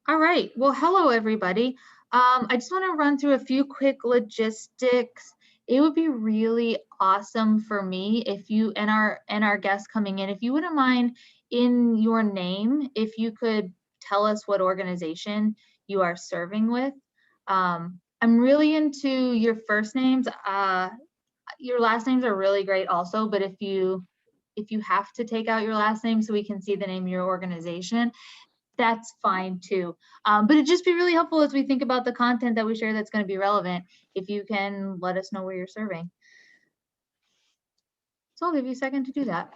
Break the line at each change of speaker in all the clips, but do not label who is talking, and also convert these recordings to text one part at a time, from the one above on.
All right. Well, hello, everybody. I just want to run through a few quick logistics. It would be really awesome for me if you and our guests coming in, if you wouldn't mind in your name, if you could tell us what organization you are serving with. I'm really into your first names. Your last names are really great also, but if you have to take out your last name so we can see the name of your organization, that's fine too. But it'd just be really helpful as we think about the content that we share that's going to be relevant if you can let us know where you're serving. So I'll give you a second to do that.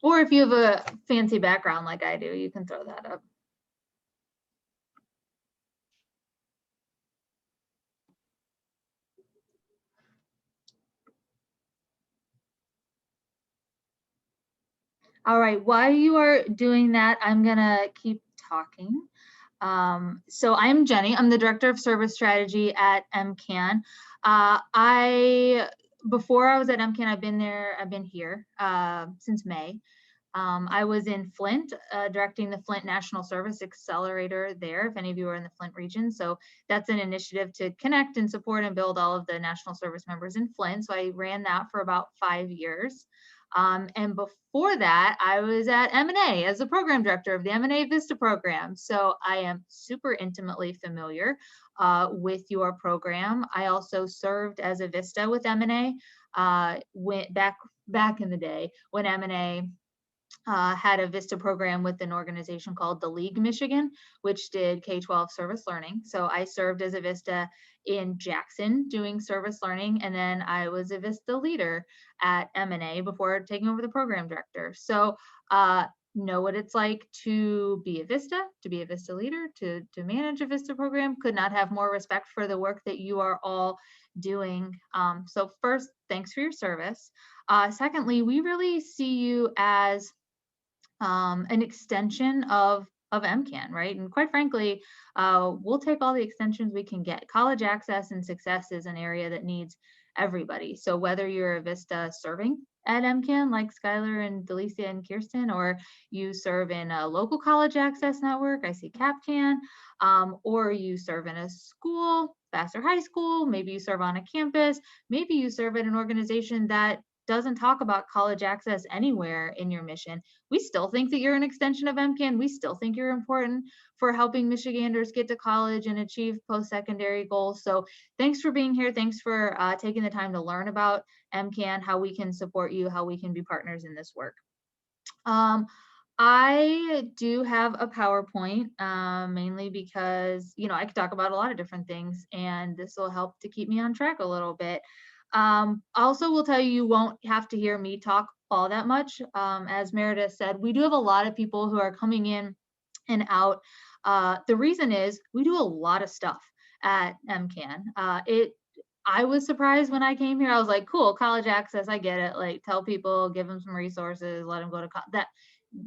Or if you have a fancy background like I do, you can throw that up. All right, while you are doing that, I'm gonna keep talking. So I'm Jenny. I'm the Director of Service Strategy at MCAN. Before I was at MCAN, I've been here since May. I was in Flint, directing the Flint National Service Accelerator there, if any of you are in the Flint region. So that's an initiative to connect and support and build all of the national service members in Flint. So I ran that for about 5 years. And before that, I was at M&A as the program director of the M&A Vista program. So I am super intimately familiar with your program. I also served as a Vista with M&A went back in the day when M&A had a Vista program with an organization called the League Michigan, which did K-12 service learning. So I served as a Vista in Jackson doing service learning, and then I was a Vista leader at M&A before taking over the program director. So know what it's like to be a Vista leader, to manage a Vista program. Could not have more respect for the work that you are all doing. So first, thanks for your service. Secondly, we really see you as an extension of MCAN, right? And quite frankly, we'll take all the extensions we can get. College access and success is an area that needs everybody. So whether you're a Vista serving at MCAN like Skylar and Delicia and Kirsten, or you serve in a local college access network, I see CapCan, or you serve in a school, Vassar High School, maybe you serve on a campus, maybe you serve at an organization that doesn't talk about college access anywhere in your mission. We still think that you're an extension of MCAN. We still think you're important for helping Michiganders get to college and achieve post-secondary goals. So thanks for being here. Thanks for taking the time to learn about MCAN, how we can support you, how we can be partners in this work. I do have a PowerPoint, mainly because, I could talk about a lot of different things, and this will help to keep me on track a little bit. Also will tell you, you won't have to hear me talk all that much. As Meredith said, we do have a lot of people who are coming in and out. The reason is we do a lot of stuff at MCAN. I was surprised when I came here. I was like, cool, college access, I get it. Like, tell people, give them some resources, let them go to that.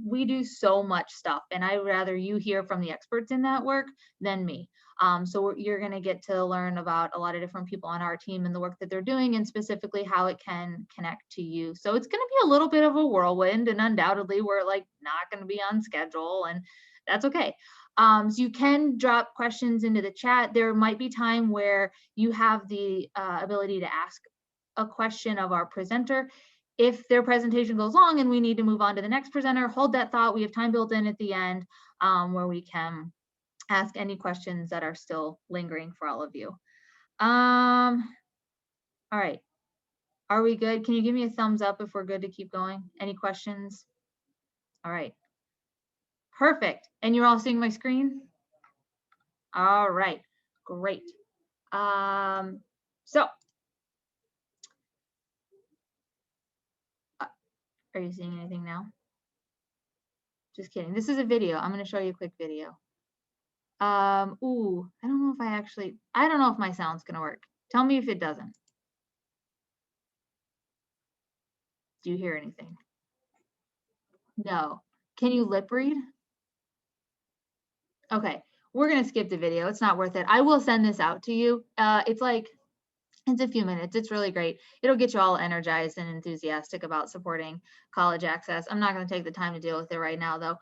We do so much stuff, and I'd rather you hear from the experts in that work than me. So you're going to get to learn about a lot of different people on our team and the work that they're doing, and specifically how it can connect to you. So it's going to be a little bit of a whirlwind, and undoubtedly we're like not going to be on schedule, and that's okay. So you can drop questions into the chat. There might be time where you have the ability to ask a question of our presenter. If their presentation goes long and we need to move on to the next presenter, hold that thought. We have time built in at the end where we can ask any questions that are still lingering for all of you. All right. Are we good? Can you give me a thumbs up if we're good to keep going? Any questions? All right. Perfect. And you're all seeing my screen? All right. Great. So are you seeing anything now? Just kidding. This is a video. I'm going to show you a quick video. Ooh, I don't know if my sound's going to work. Tell me if it doesn't. Do you hear anything? No. Can you lip read? Okay, we're going to skip the video. It's not worth it. I will send this out to you. It's a few minutes. It's really great. It'll get you all energized and enthusiastic about supporting college access. I'm not going to take the time to deal with it right now, though.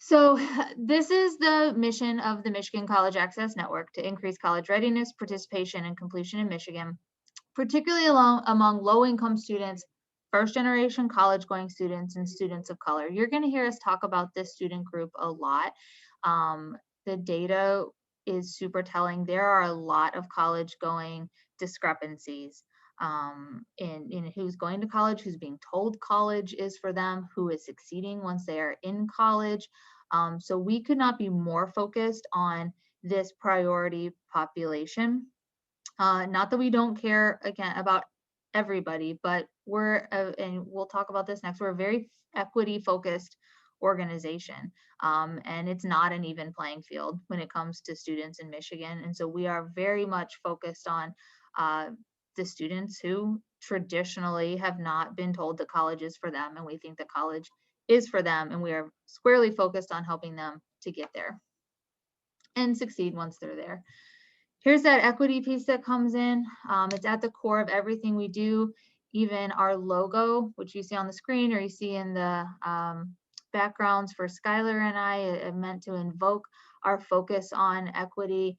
So this is the mission of the Michigan College Access Network: to increase college readiness, participation, and completion in Michigan, particularly among low-income students, first-generation college-going students, and students of color. You're going to hear us talk about this student group a lot. The data is super telling. There are a lot of college-going discrepancies in who's going to college, who's being told college is for them, who is succeeding once they are in college. So we could not be more focused on this priority population. Not that we don't care again about everybody, but and we'll talk about this next, we're a very equity focused organization. And it's not an even playing field when it comes to students in Michigan. And so we are very much focused on the students who traditionally have not been told that college is for them. And we think that college is for them. And we are squarely focused on helping them to get there and succeed once they're there. Here's that equity piece that comes in. It's at the core of everything we do. Even our logo, which you see on the screen or you see in the backgrounds for Skylar and I, meant to invoke our focus on equity.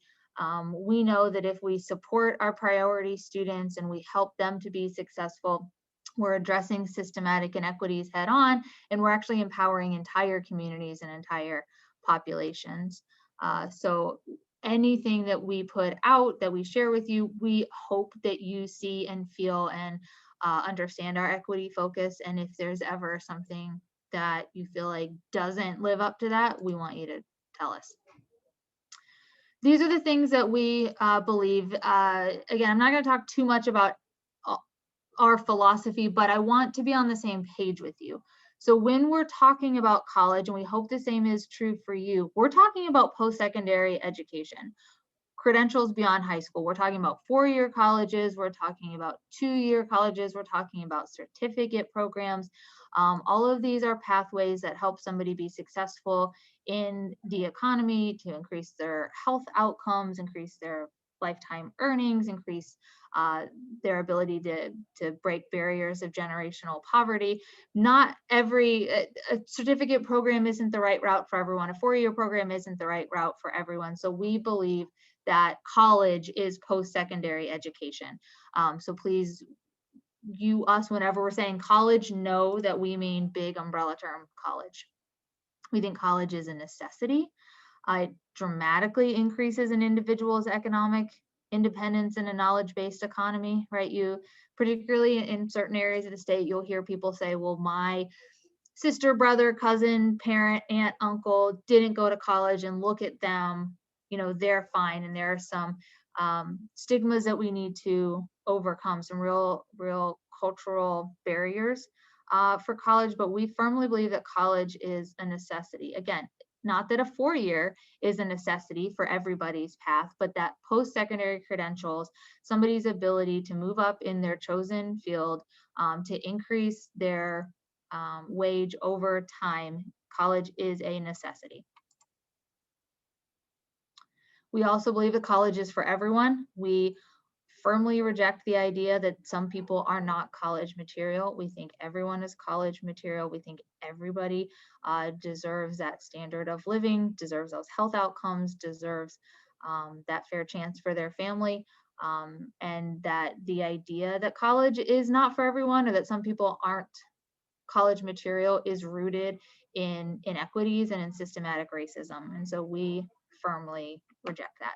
We know that if we support our priority students and we help them to be successful, we're addressing systematic inequities head on, and we're actually empowering entire communities and entire populations. So anything that we put out, that we share with you, we hope that you see and feel and understand our equity focus. And if there's ever something that you feel like doesn't live up to that, we want you to tell us. These are the things that we believe. Again, I'm not going to talk too much about our philosophy, but I want to be on the same page with you. So when we're talking about college, and we hope the same is true for you, we're talking about post-secondary education, credentials beyond high school. We're talking about 4-year colleges, we're talking about 2-year colleges, we're talking about certificate programs. All of these are pathways that help somebody be successful in the economy, to increase their health outcomes, increase their lifetime earnings, increase their ability to break barriers of generational poverty. Not every a certificate program isn't the right route for everyone. A 4-year program isn't the right route for everyone. So we believe that college is post-secondary education. So please, us, whenever we're saying college, know that we mean big umbrella term college. We think college is a necessity. It dramatically increases an individual's economic independence in a knowledge-based economy, right? You, particularly in certain areas of the state, you'll hear people say, well, my sister, brother, cousin, parent, aunt, uncle didn't go to college, and look at them, they're fine. And there are some stigmas that we need to overcome, some real cultural barriers for college. But we firmly believe that college is a necessity. Again, not that a 4-year is a necessity for everybody's path, but that post-secondary credentials, somebody's ability to move up in their chosen field, to increase their wage over time, college is a necessity. We also believe that college is for everyone. We firmly reject the idea that some people are not college material. We think everyone is college material. We think everybody deserves that standard of living, deserves those health outcomes, deserves that fair chance for their family. And that the idea that college is not for everyone, or that some people aren't college material, is rooted in inequities and in systematic racism. And so we firmly reject that.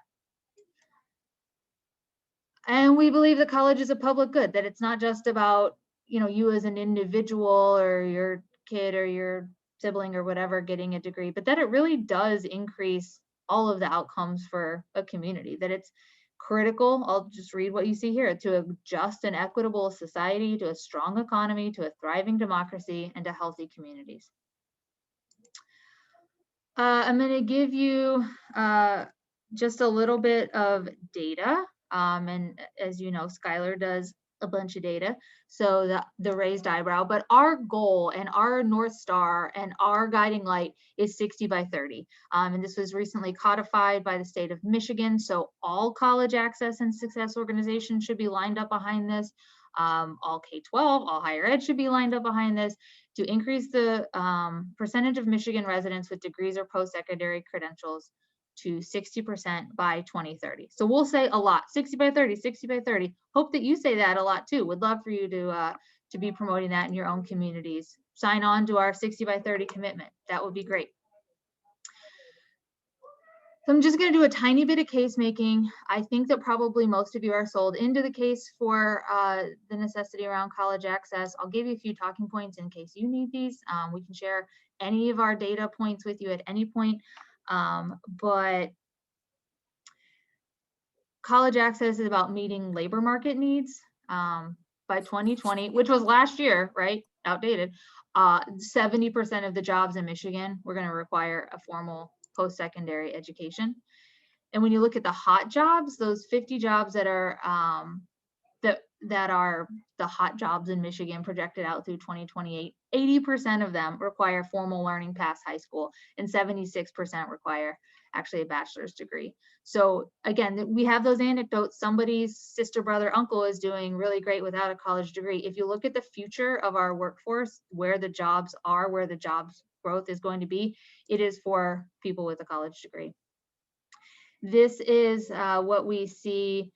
And we believe that college is a public good, that it's not just about, you as an individual or your kid or your sibling or whatever getting a degree, but that it really does increase all of the outcomes for a community, that it's critical. I'll just read what you see here: to a just and equitable society, to a strong economy, to a thriving democracy, and to healthy communities. I'm going to give you just a little bit of data. And as you know, Skylar does a bunch of data, so the raised eyebrow. But our goal and our North Star and our guiding light is 60 by 30. And this was recently codified by the state of Michigan. So all college access and success organizations should be lined up behind this. all K-12, all higher ed should be lined up behind this to increase the percentage of Michigan residents with degrees or post-secondary credentials to 60% by 2030. So we'll say a lot, 60 by 30, 60 by 30. Hope that you say that a lot too. Would love for you to be promoting that in your own communities. Sign on to our 60 by 30 commitment. That would be great. So I'm just going to do a tiny bit of case making. I think that probably most of you are sold into the case for the necessity around college access. I'll give you a few talking points in case you need these. We can share any of our data points with you at any point. But college access is about meeting labor market needs. By 2020, which was last year, right? Outdated. 70% of the jobs in Michigan were going to require a formal post-secondary education. And when you look at the hot jobs, those 50 jobs that are that are the hot jobs in Michigan projected out through 2028, 80% of them require formal learning past high school, and 76% require actually a bachelor's degree. So again, we have those anecdotes. Somebody's sister, brother, uncle is doing really great without a college degree. If you look at the future of our workforce, where the jobs are, where the jobs growth is going to be, it is for people with a college degree. This is what we see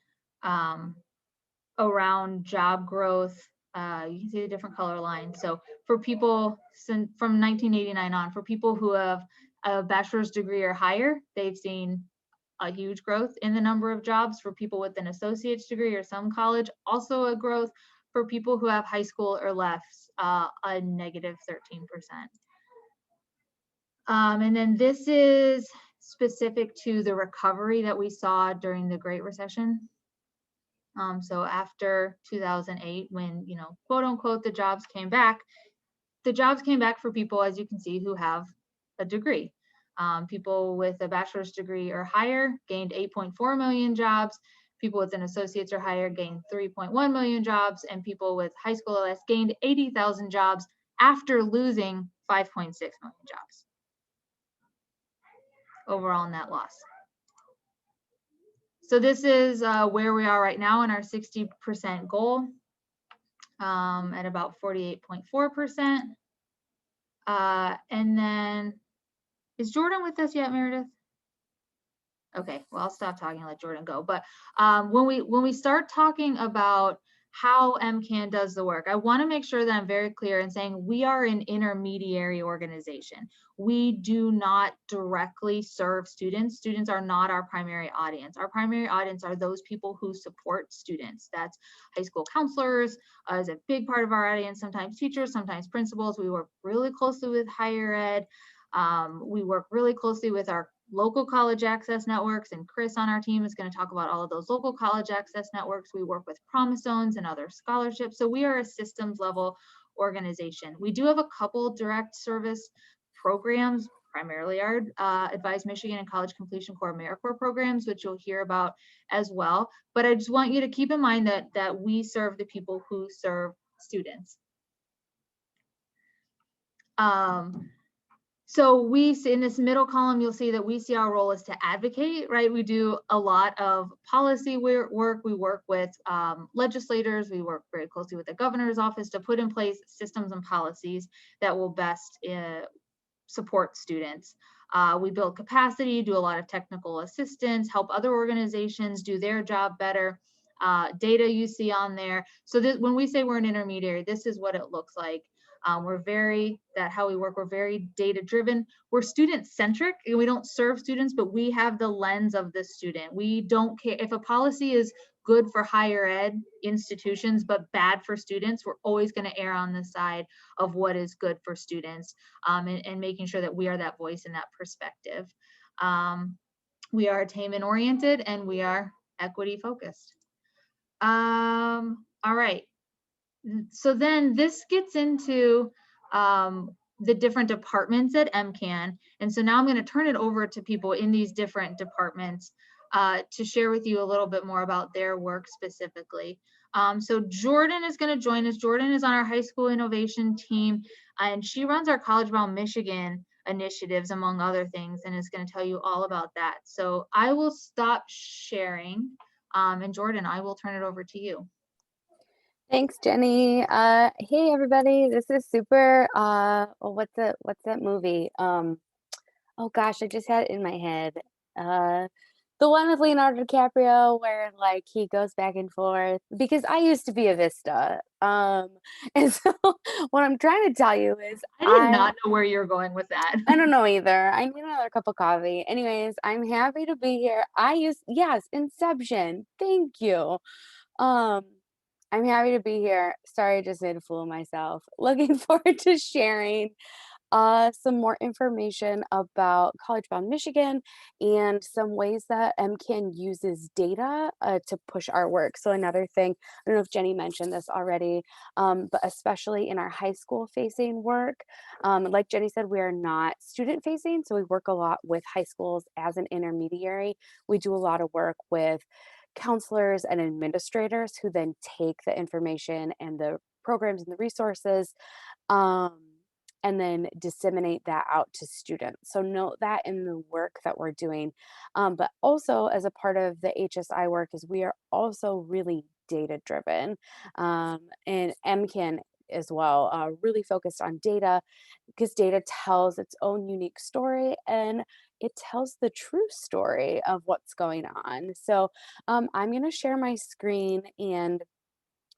around job growth. You can see the different color lines. So for people from 1989 on, for people who have a bachelor's degree or higher, they've seen a huge growth in the number of jobs. For people with an associate's degree or some college, also a growth. For people who have high school or less, a negative 13%. And then this is specific to the recovery that we saw during the Great Recession. So after 2008, when, you know, quote unquote, the jobs came back for people, as you can see, who have a degree. People with a bachelor's degree or higher gained 8.4 million jobs. People with an associate's or higher gained 3.1 million jobs, and people with high school or less gained 80,000 jobs after losing 5.6 million jobs. Overall net loss. So this is where we are right now in our 60% goal, at about 48.4%. And then, is Jordan with us yet, Meredith? Okay, well, I'll stop talking and let Jordan go. But when we start talking about how MCAN does the work, I want to make sure that I'm very clear in saying we are an intermediary organization. We do not directly serve students. Students are not our primary audience. Our primary audience are those people who support students. That's high school counselors is a big part of our audience, sometimes teachers, sometimes principals. We work really closely with higher ed. We work really closely with our local college access networks, and Chris on our team is going to talk about all of those local college access networks. We work with Promise Zones and other scholarships. So we are a systems level organization. We do have a couple direct service programs, primarily our Advise Michigan and College Completion Corps AmeriCorps programs, which you'll hear about as well. But I just want you to keep in mind that we serve the people who serve students. So we see in this middle column, you'll see that we see our role is to advocate, right? We do a lot of policy work. We work with legislators. We work very closely with the governor's office to put in place systems and policies that will best support students. We build capacity, do a lot of technical assistance, help other organizations do their job better. Data you see on there. So when we say we're an intermediary, this is what it looks like. We're very data driven. We're student centric, and we don't serve students, but we have the lens of the student. We don't care if a policy is good for higher ed institutions, but bad for students. We're always going to err on the side of what is good for students, and making sure that we are that voice and that perspective. We are attainment oriented, and we are equity focused. All right. So then this gets into the different departments at MCAN. And so now I'm going to turn it over to people in these different departments to share with you a little bit more about their work specifically. So Jordan is going to join us. Jordan is on our high school innovation team, and she runs our College Bound Michigan initiatives, among other things, and is going to tell you all about that. So I will stop sharing, and Jordan, I will turn it over to you.
Thanks, Jenny. Hey everybody, this is super what's that movie? Oh gosh, I just had it in my head. Uh the one with Leonardo DiCaprio where like he goes back and forth because I used to be a Vista. And so what I'm trying to tell you is
I did not know where you're going with that.
I don't know either. I need another cup of coffee. Anyways, I'm happy to be here. Yes, Inception. Thank you. Um, I'm happy to be here. Sorry, I just made a fool of myself. Looking forward to sharing some more information about College Bound Michigan and some ways that MCAN uses data to push our work. So, another thing, I don't know if Jenny mentioned this already, but especially in our high school facing work, like Jenny said, we are not student facing. So, we work a lot with high schools as an intermediary. We do a lot of work with counselors and administrators who then take the information and the programs and the resources um, and then disseminate that out to students. So note that in the work that we're doing. But also as a part of the HSI work is we are also really data driven and MCAN as well, really focused on data because data tells its own unique story and it tells the true story of what's going on. So I'm going to share my screen and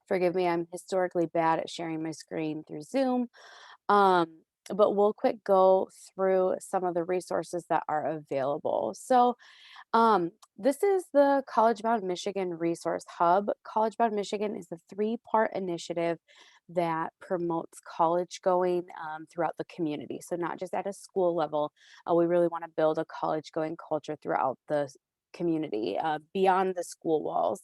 forgive me, I'm historically bad at sharing my screen through Zoom. But we'll quick go through some of the resources that are available. So, this is the College Bound Michigan Resource Hub. College Bound Michigan is a three-part initiative that promotes college going throughout the community. So, not just at a school level, we really want to build a college going culture throughout the community beyond the school walls.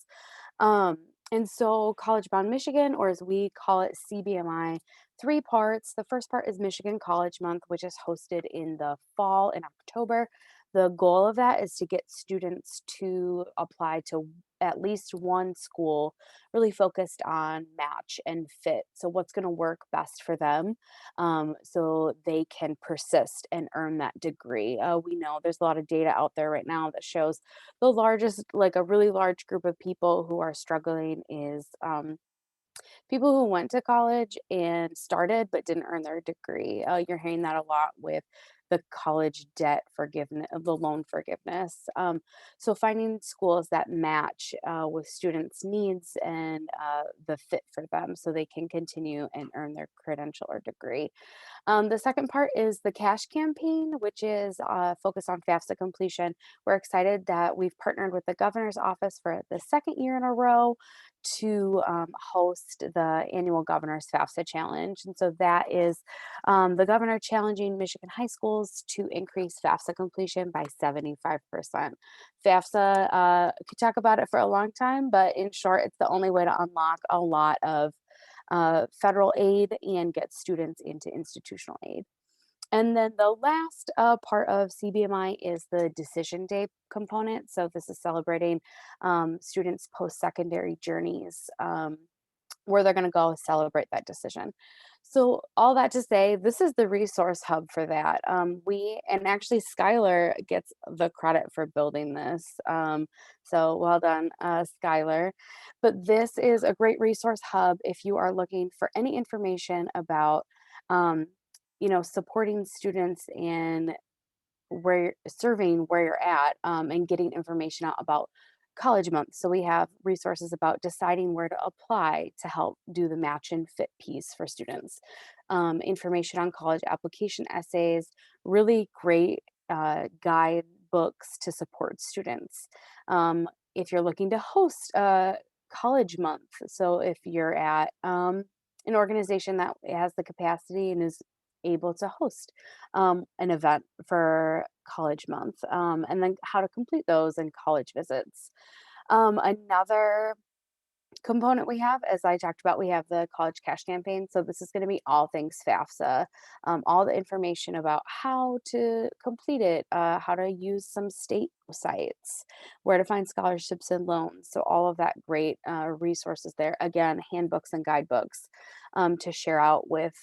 Um, and so, College Bound Michigan, or as we call it, CBMI, three parts. The first part is Michigan College Month, which is hosted in the fall in October. The goal of that is to get students to apply to at least one school really focused on match and fit. So, what's going to work best for them so they can persist and earn that degree. We know there's a lot of data out there right now that shows the largest, like a really large group of people who are struggling is people who went to college and started but didn't earn their degree. You're hearing that a lot with the college debt forgiveness, the loan forgiveness. So finding schools that match with students' needs and the fit for them so they can continue and earn their credential or degree. The second part is the cash campaign, which is focused on FAFSA completion. We're excited that we've partnered with the governor's office for the second year in a row to host the annual governor's FAFSA challenge. And so that is the governor challenging Michigan high schools to increase FAFSA completion by 75%. FAFSA, could talk about it for a long time, but in short, it's the only way to unlock a lot of federal aid and get students into institutional aid. And then the last part of CBMI is the decision day component. So this is celebrating students' post-secondary journeys, where they're going to go celebrate that decision. So all that to say, this is the resource hub for that. We and actually Skylar gets the credit for building this. So well done, Skylar. But this is a great resource hub if you are looking for any information about, um, supporting students and where serving where you're at and getting information out about college month. So we have resources about deciding where to apply to help do the match and fit piece for students. Information on college application essays, really great guide books to support students. If you're looking to host a college month, so if you're at an organization that has the capacity and is able to host an event for college month, and then how to complete those and college visits. Another component we have, as I talked about, we have the college cash campaign. So this is going to be all things FAFSA, all the information about how to complete it, how to use some state sites, where to find scholarships and loans. So all of that great resources there. Again, handbooks and guidebooks to share out with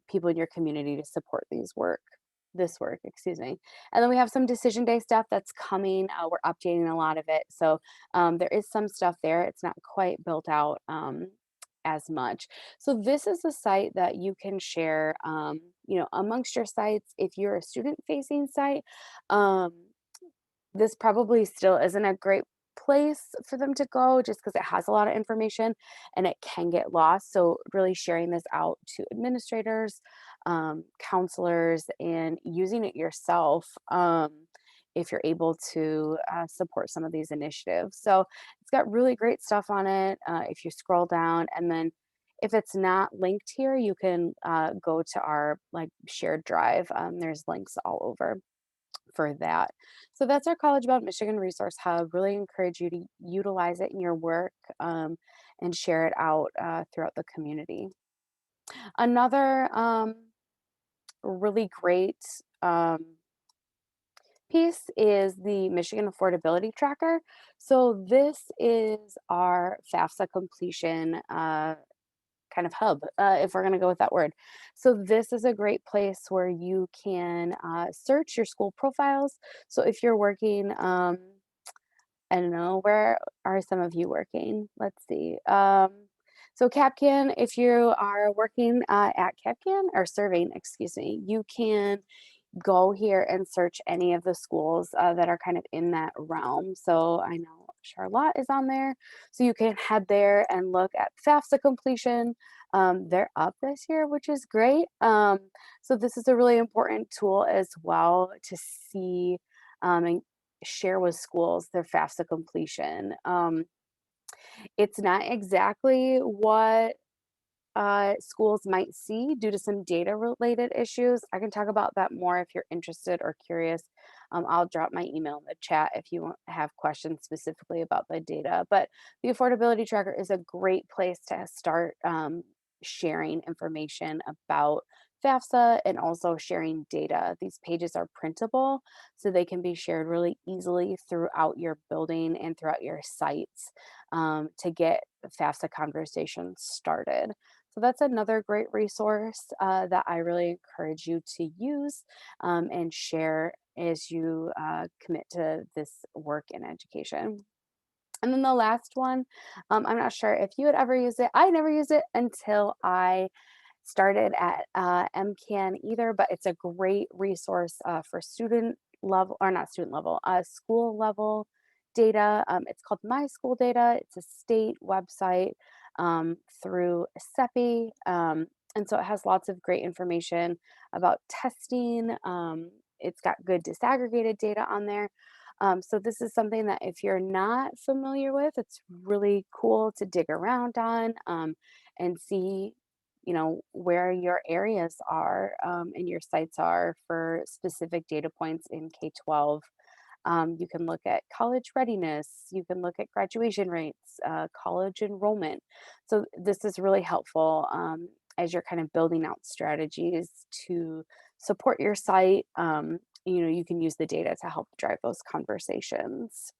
people in your community to support this work, excuse me. And then we have some decision day stuff that's coming. We're updating a lot of it. So there is some stuff there. It's not quite built out as much. So this is a site that you can share, amongst your sites. If you're a student facing site, um, this probably still isn't a great place for them to go just because it has a lot of information and it can get lost. So, really sharing this out to administrators, counselors, and using it yourself. If you're able to support some of these initiatives. So, it's got really great stuff on it. If you scroll down and then if it's not linked here, you can go to our like shared drive. There's links all over for that. So that's our College Bound Michigan Resource Hub. Really encourage you to utilize it in your work and share it out throughout the community. Another really great um, piece is the Michigan Affordability Tracker. So this is our FAFSA completion kind of hub, if we're going to go with that word. So, this is a great place where you can search your school profiles. So, if you're working, I don't know, where are some of you working? Let's see. So, CapCan, if you are working at CapCan or serving, excuse me, you can go here and search any of the schools that are kind of in that realm. So I know Charlotte is on there. So you can head there and look at FAFSA completion. They're up this year, which is great. So this is a really important tool as well to see and share with schools their FAFSA completion. It's not exactly what schools might see due to some data related issues. I can talk about that more if you're interested or curious. I'll drop my email in the chat if you have questions specifically about the data. But the affordability tracker is a great place to start sharing information about FAFSA and also sharing data. These pages are printable, so they can be shared really easily throughout your building and throughout your sites to get FAFSA conversations started. So that's another great resource that I really encourage you to use and share as you commit to this work in education. And then the last one, I'm not sure if you had ever used it. I never used it until I started at MCAN either, but it's a great resource for student level, or not student level, school level data. It's called My School Data. It's a state website through SEPI. And so it has lots of great information about testing. It's got good disaggregated data on there. So this is something that if you're not familiar with, it's really cool to dig around on and see, where your areas are and your sites are for specific data points in K-12. You can look at college readiness, you can look at graduation rates, college enrollment. So this is really helpful as you're kind of building out strategies to support your site. You can use the data to help drive those conversations.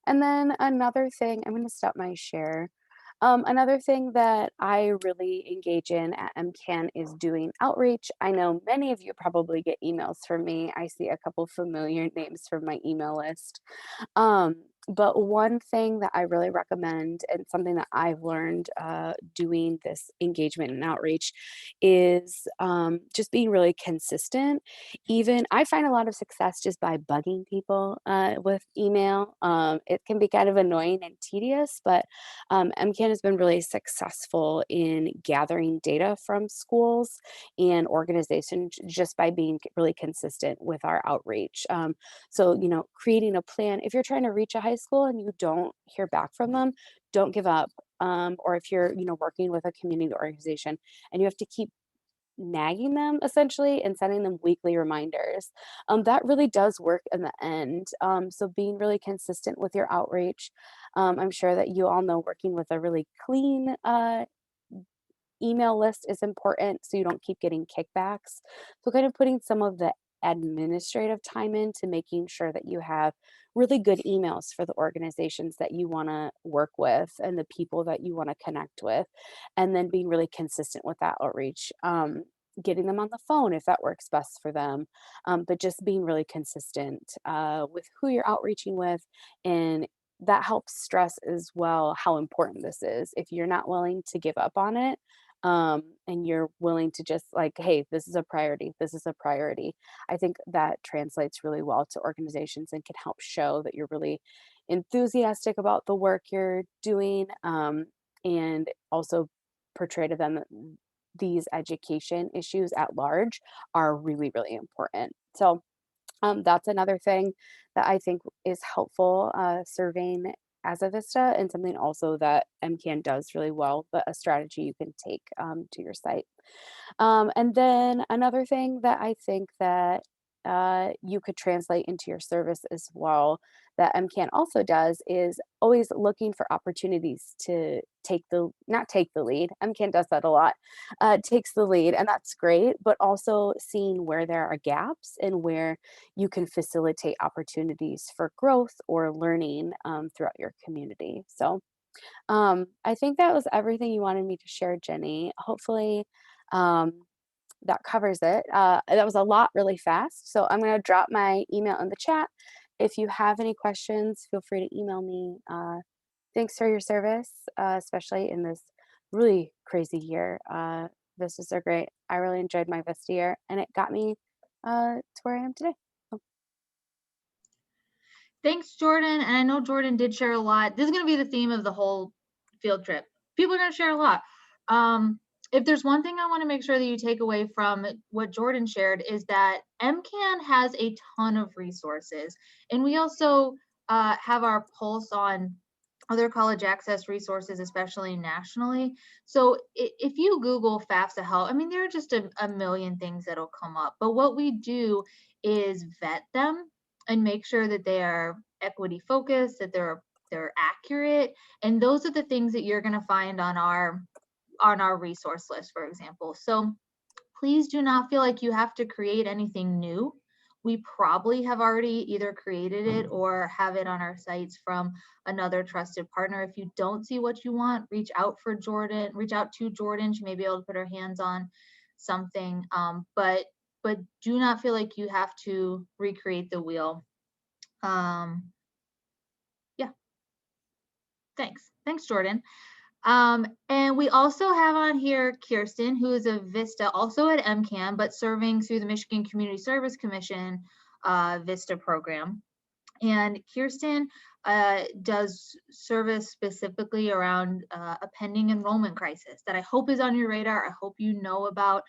And then another thing, I'm going to stop my share. Another thing that I really engage in at MCAN is doing outreach. I know many of you probably get emails from me. I see a couple familiar names from my email list. But one thing that I really recommend and something that I've learned doing this engagement and outreach is just being really consistent. Even I find a lot of success just by bugging people with email. It can be kind of annoying and tedious, but MCAN has been really successful in gathering data from schools and organizations just by being really consistent with our outreach. So, creating a plan. If you're trying to reach a high school and you don't hear back from them, don't give up. Or if you're, working with a community organization and you have to keep nagging them essentially and sending them weekly reminders. That really does work in the end. So being really consistent with your outreach. I'm sure that you all know working with a really clean email list is important so you don't keep getting kickbacks. So, kind of putting some of the administrative time into making sure that you have really good emails for the organizations that you want to work with and the people that you want to connect with, and then being really consistent with that outreach. Getting them on the phone if that works best for them, but just being really consistent with who you're outreaching with and that helps stress as well how important this is. If you're not willing to give up on it, and you're willing to just like, hey, this is a priority, this is a priority. I think that translates really well to organizations and can help show that you're really enthusiastic about the work you're doing, and also portray to them that these education issues at large are really, really important. So, that's another thing that I think is helpful, serving as a Vista, and something also that MCAN does really well, but a strategy you can take to your site. And then another thing that I think that you could translate into your service as well, that MCAN also does, is always looking for opportunities to not take the lead. MCAN does that a lot, takes the lead, and that's great, but also seeing where there are gaps and where you can facilitate opportunities for growth or learning throughout your community. So, I think that was everything you wanted me to share, Jenny. Hopefully, um, that covers it. That was a lot really fast. So I'm going to drop my email in the chat. If you have any questions, feel free to email me. Thanks for your service, especially in this really crazy year. Vistas are great. I really enjoyed my Vista year, and it got me to where I am today. So,
Thanks, Jordan. And I know Jordan did share a lot. This is going to be the theme of the whole field trip. People are going to share a lot. If there's one thing I want to make sure that you take away from what Jordan shared is that MCAN has a ton of resources. And we also have our pulse on other college access resources, especially nationally. So if you Google FAFSA help, I mean, there are just a million things that'll come up. But what we do is vet them and make sure that they are equity focused, that they're accurate. And those are the things that you're going to find on our resource list, for example. So please do not feel like you have to create anything new. We probably have already either created it or have it on our sites from another trusted partner. If you don't see what you want, reach out to Jordan. She may be able to put her hands on something. But do not feel like you have to recreate the wheel. Yeah, thanks, Jordan. And we also have on here Kirsten, who is a Vista, also at MCAN, but serving through the Michigan Community Service Commission Vista program. And Kirsten does service specifically around a pending enrollment crisis that I hope is on your radar. I hope you know about.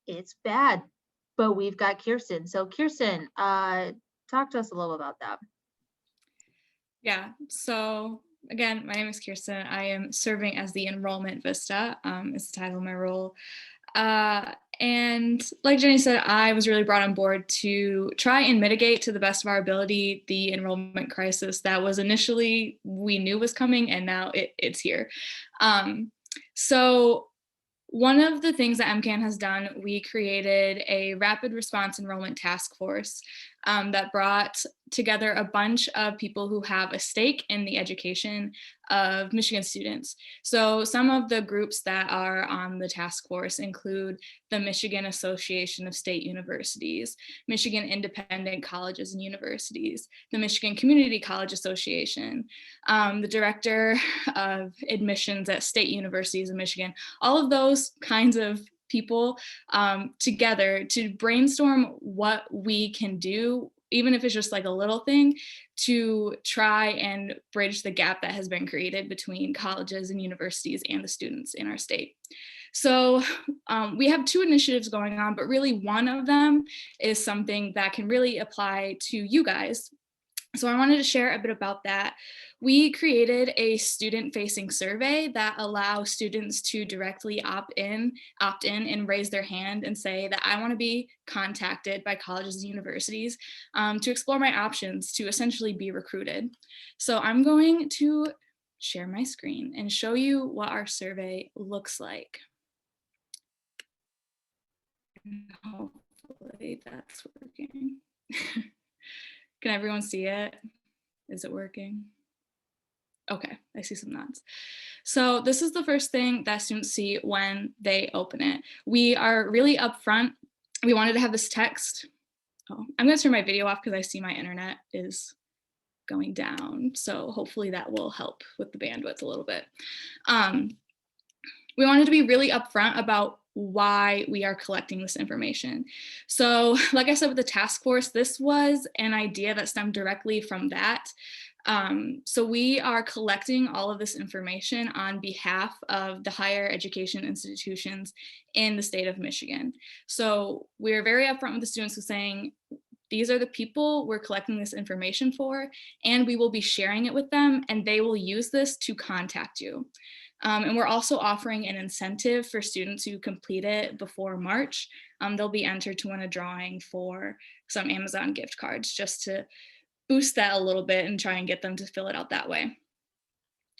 It's bad, but we've got Kirsten. So Kirsten, talk to us a little about that.
Yeah, so again, my name is Kirsten. I am serving as the Enrollment Vista, is the title of my role. And like Jenny said, I was really brought on board to try and mitigate to the best of our ability the enrollment crisis that was initially we knew was coming, and now it's here. So one of the things that MCAN has done, we created a rapid response enrollment task force that brought together a bunch of people who have a stake in the education of Michigan students. So some of the groups that are on the task force include the Michigan Association of State Universities, Michigan Independent Colleges and Universities, the Michigan Community College Association, the Director of Admissions at State Universities of Michigan, all of those kinds of people together to brainstorm what we can do, even if it's just like a little thing, to try and bridge the gap that has been created between colleges and universities and the students in our state. So we have two initiatives going on, but really one of them is something that can really apply to you guys. So I wanted to share a bit about that. We created a student-facing survey that allows students to directly opt in and raise their hand and say that I want to be contacted by colleges and universities to explore my options to essentially be recruited. So I'm going to share my screen and show you what our survey looks like. Hopefully that's working. Can everyone see it? Is it working? Okay, I see some nods. So this is the first thing that students see when they open it. We are really upfront. We wanted to have this text. Oh, I'm gonna turn my video off because I see my internet is going down. So hopefully that will help with the bandwidth a little bit. We wanted to be really upfront about why we are collecting this information. So like I said with the task force, this was an idea that stemmed directly from that. So we are collecting all of this information on behalf of the higher education institutions in the state of Michigan. So we're very upfront with the students who saying, these are the people we're collecting this information for, and we will be sharing it with them, and they will use this to contact you. And we're also offering an incentive for students who complete it before March. They'll be entered to win a drawing for some Amazon gift cards just to boost that a little bit and try and get them to fill it out that way.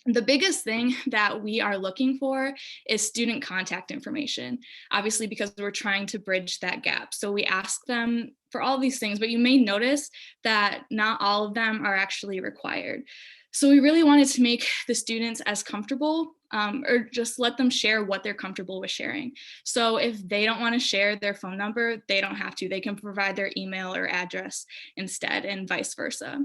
The biggest thing that we are looking for is student contact information, obviously because we're trying to bridge that gap. So we ask them for all these things, but you may notice that not all of them are actually required. So we really wanted to make the students as comfortable or just let them share what they're comfortable with sharing. So if they don't want to share their phone number, they don't have to. They can provide their email or address instead, and vice versa.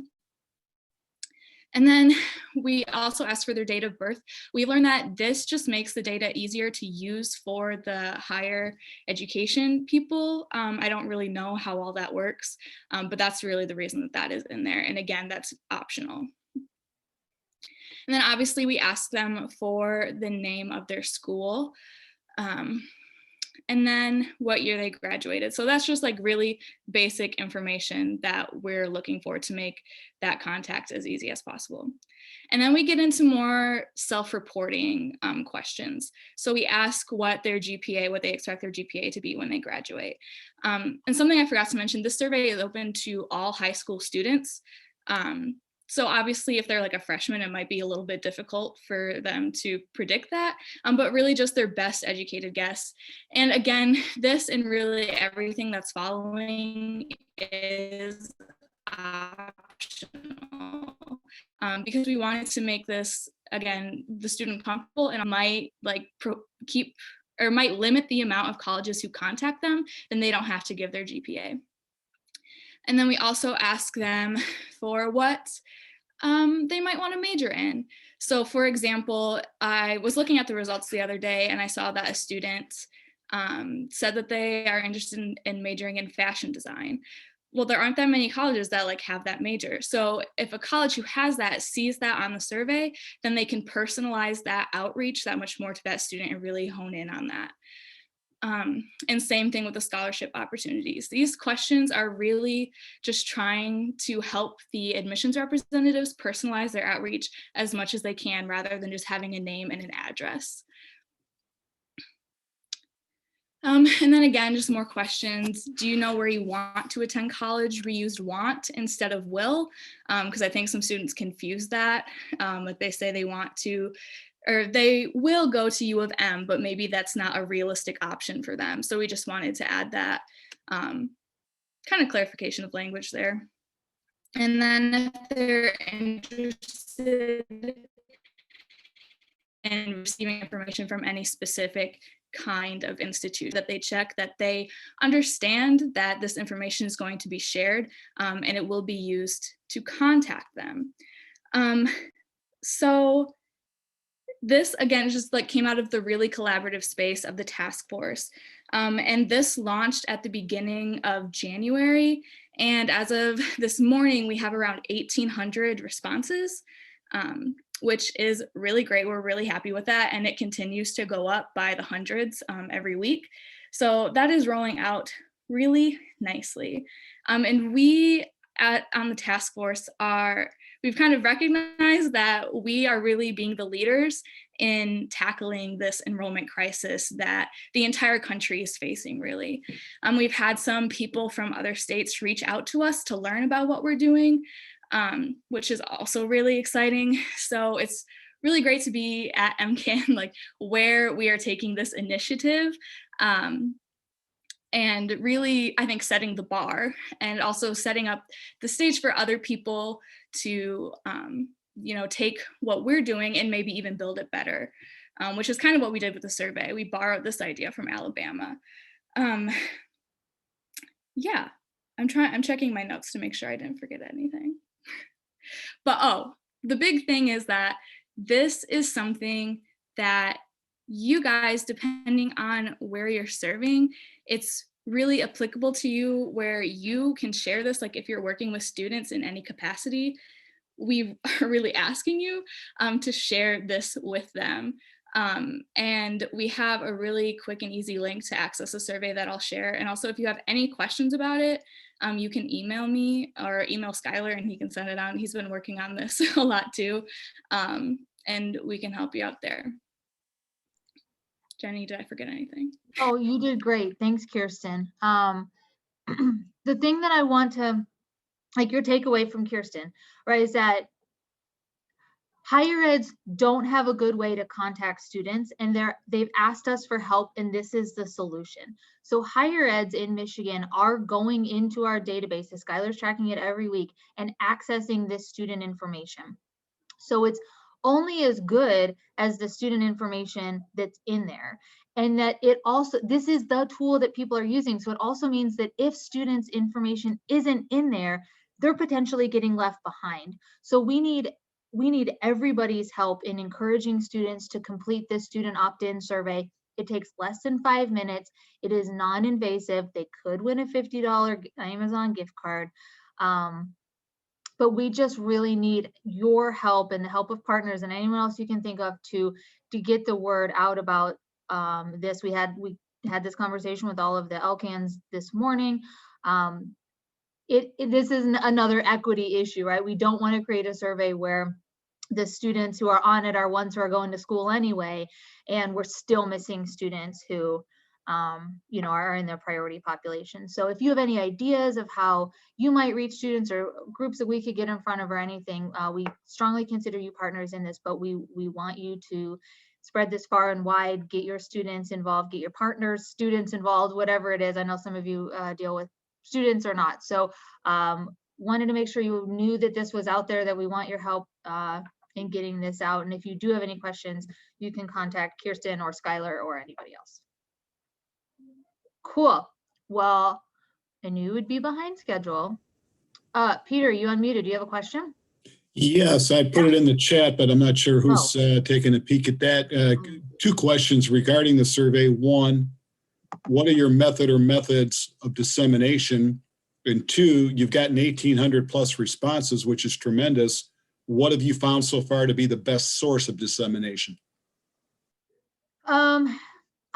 And then we also ask for their date of birth. We learned that this just makes the data easier to use for the higher education people. I don't really know how all that works, but that's really the reason that that is in there. And again, that's optional. And then obviously we ask them for the name of their school. And then what year they graduated. So that's just like really basic information that we're looking for to make that contact as easy as possible. And then we get into more self-reporting questions. So we ask what their GPA, what they expect their GPA to be when they graduate. And something I forgot to mention, this survey is open to all high school students. So obviously if they're like a freshman, it might be a little bit difficult for them to predict that, but really just their best educated guess. And again, this and really everything that's following is optional because we wanted to make this, again, the student comfortable, and might like might limit the amount of colleges who contact them, then they don't have to give their GPA. And then we also ask them for what they might want to major in. So for example, I was looking at the results the other day and I saw that a student said that they are interested in majoring in fashion design. Well, there aren't that many colleges that like have that major. So if a college who has that sees that on the survey, then they can personalize that outreach that much more to that student and really hone in on that. And same thing with the scholarship opportunities. These questions are really just trying to help the admissions representatives personalize their outreach as much as they can, rather than just having a name and an address. And then again, just more questions. Do you know where you want to attend college? We used want instead of will, because I think some students confuse that. Like they say they want to, or they will go to U of M, but maybe that's not a realistic option for them. So we just wanted to add that kind of clarification of language there. And then if they're interested in receiving information from any specific kind of institute, that they check that they understand that this information is going to be shared and it will be used to contact them. So this again just like came out of the really collaborative space of the task force. And this launched at the beginning of January. And as of this morning, we have around 1,800 responses, which is really great. We're really happy with that. And it continues to go up by the hundreds every week. So that is rolling out really nicely. And we on the task force we've kind of recognized that we are really being the leaders in tackling this enrollment crisis that the entire country is facing, really. We've had some people from other states reach out to us to learn about what we're doing, which is also really exciting. So it's really great to be at MCAN, like where we are taking this initiative. And really, I think, setting the bar and also setting up the stage for other people to, take what we're doing and maybe even build it better, which is kind of what we did with the survey. We borrowed this idea from Alabama. Yeah, I'm checking my notes to make sure I didn't forget anything. But the big thing is that this is something that you guys, depending on where you're serving, it's really applicable to you where you can share this. Like if you're working with students in any capacity, we are really asking you to share this with them. And we have a really quick and easy link to access a survey that I'll share. And also, if you have any questions about it, you can email me or email Skylar and he can send it on. He's been working on this a lot too. And we can help you out there. Jenny, did I forget anything?
Oh, you did great. Thanks, Kirsten. The thing that I want to, like your takeaway from Kirsten, right, is that higher eds don't have a good way to contact students, and they've asked us for help, and this is the solution. So higher eds in Michigan are going into our database, Skylar's tracking it every week, and accessing this student information. So it's only as good as the student information that's in there. And that it also, this is the tool that people are using. So it also means that if students' information isn't in there, they're potentially getting left behind. So we need everybody's help in encouraging students to complete this student opt-in survey. It takes less than 5 minutes. It is non-invasive. They could win a $50 Amazon gift card. But we just really need your help and the help of partners and anyone else you can think of to get the word out about this. We had this conversation with all of the LCANs this morning. This is another equity issue, right? We don't want to create a survey where the students who are on it are ones who are going to school anyway, and we're still missing students who are in their priority population. So if you have any ideas of how you might reach students or groups that we could get in front of or anything, we strongly consider you partners in this, but we want you to spread this far and wide, get your students involved, get your partners, students involved, whatever it is. I know some of you deal with students or not. So wanted to make sure you knew that this was out there, that we want your help in getting this out. And if you do have any questions, you can contact Kirsten or Skylar or anybody else. Cool. Well, I knew it would be behind schedule. Peter, you unmuted. Do you have a question?
Yes, I put it in the chat, but I'm not sure who's taking a peek at that. 2 questions regarding the survey. One, what are your method or methods of dissemination? And 2, you've gotten 1,800 plus responses, which is tremendous. What have you found so far to be the best source of dissemination?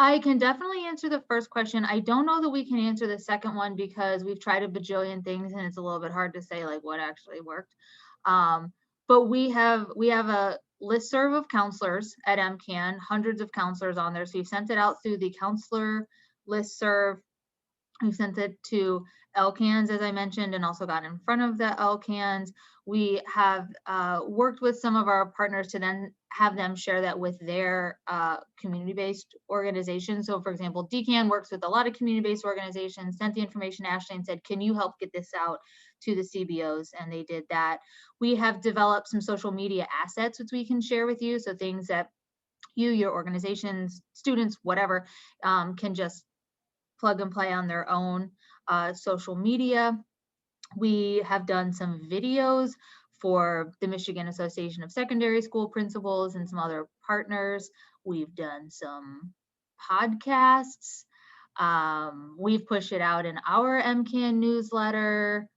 I can definitely answer the first question. I don't know that we can answer the second one because we've tried a bajillion things and it's a little bit hard to say like what actually worked. But we have a listserv of counselors at MCAN, hundreds of counselors on there. So we've sent it out through the counselor listserv. We've sent it to LCANs, as I mentioned, and also got in front of the LCANs. We have worked with some of our partners to then have them share that with their community-based organizations. So for example, DCAN works with a lot of community-based organizations, sent the information to Ashley and said, can you help get this out to the CBOs? And they did that. We have developed some social media assets, which we can share with you. So things that you, your organizations, students, whatever, can just plug and play on their own social media. We have done some videos for the Michigan Association of Secondary School Principals and some other partners. We've done some podcasts. We've pushed it out in our MCAN newsletter.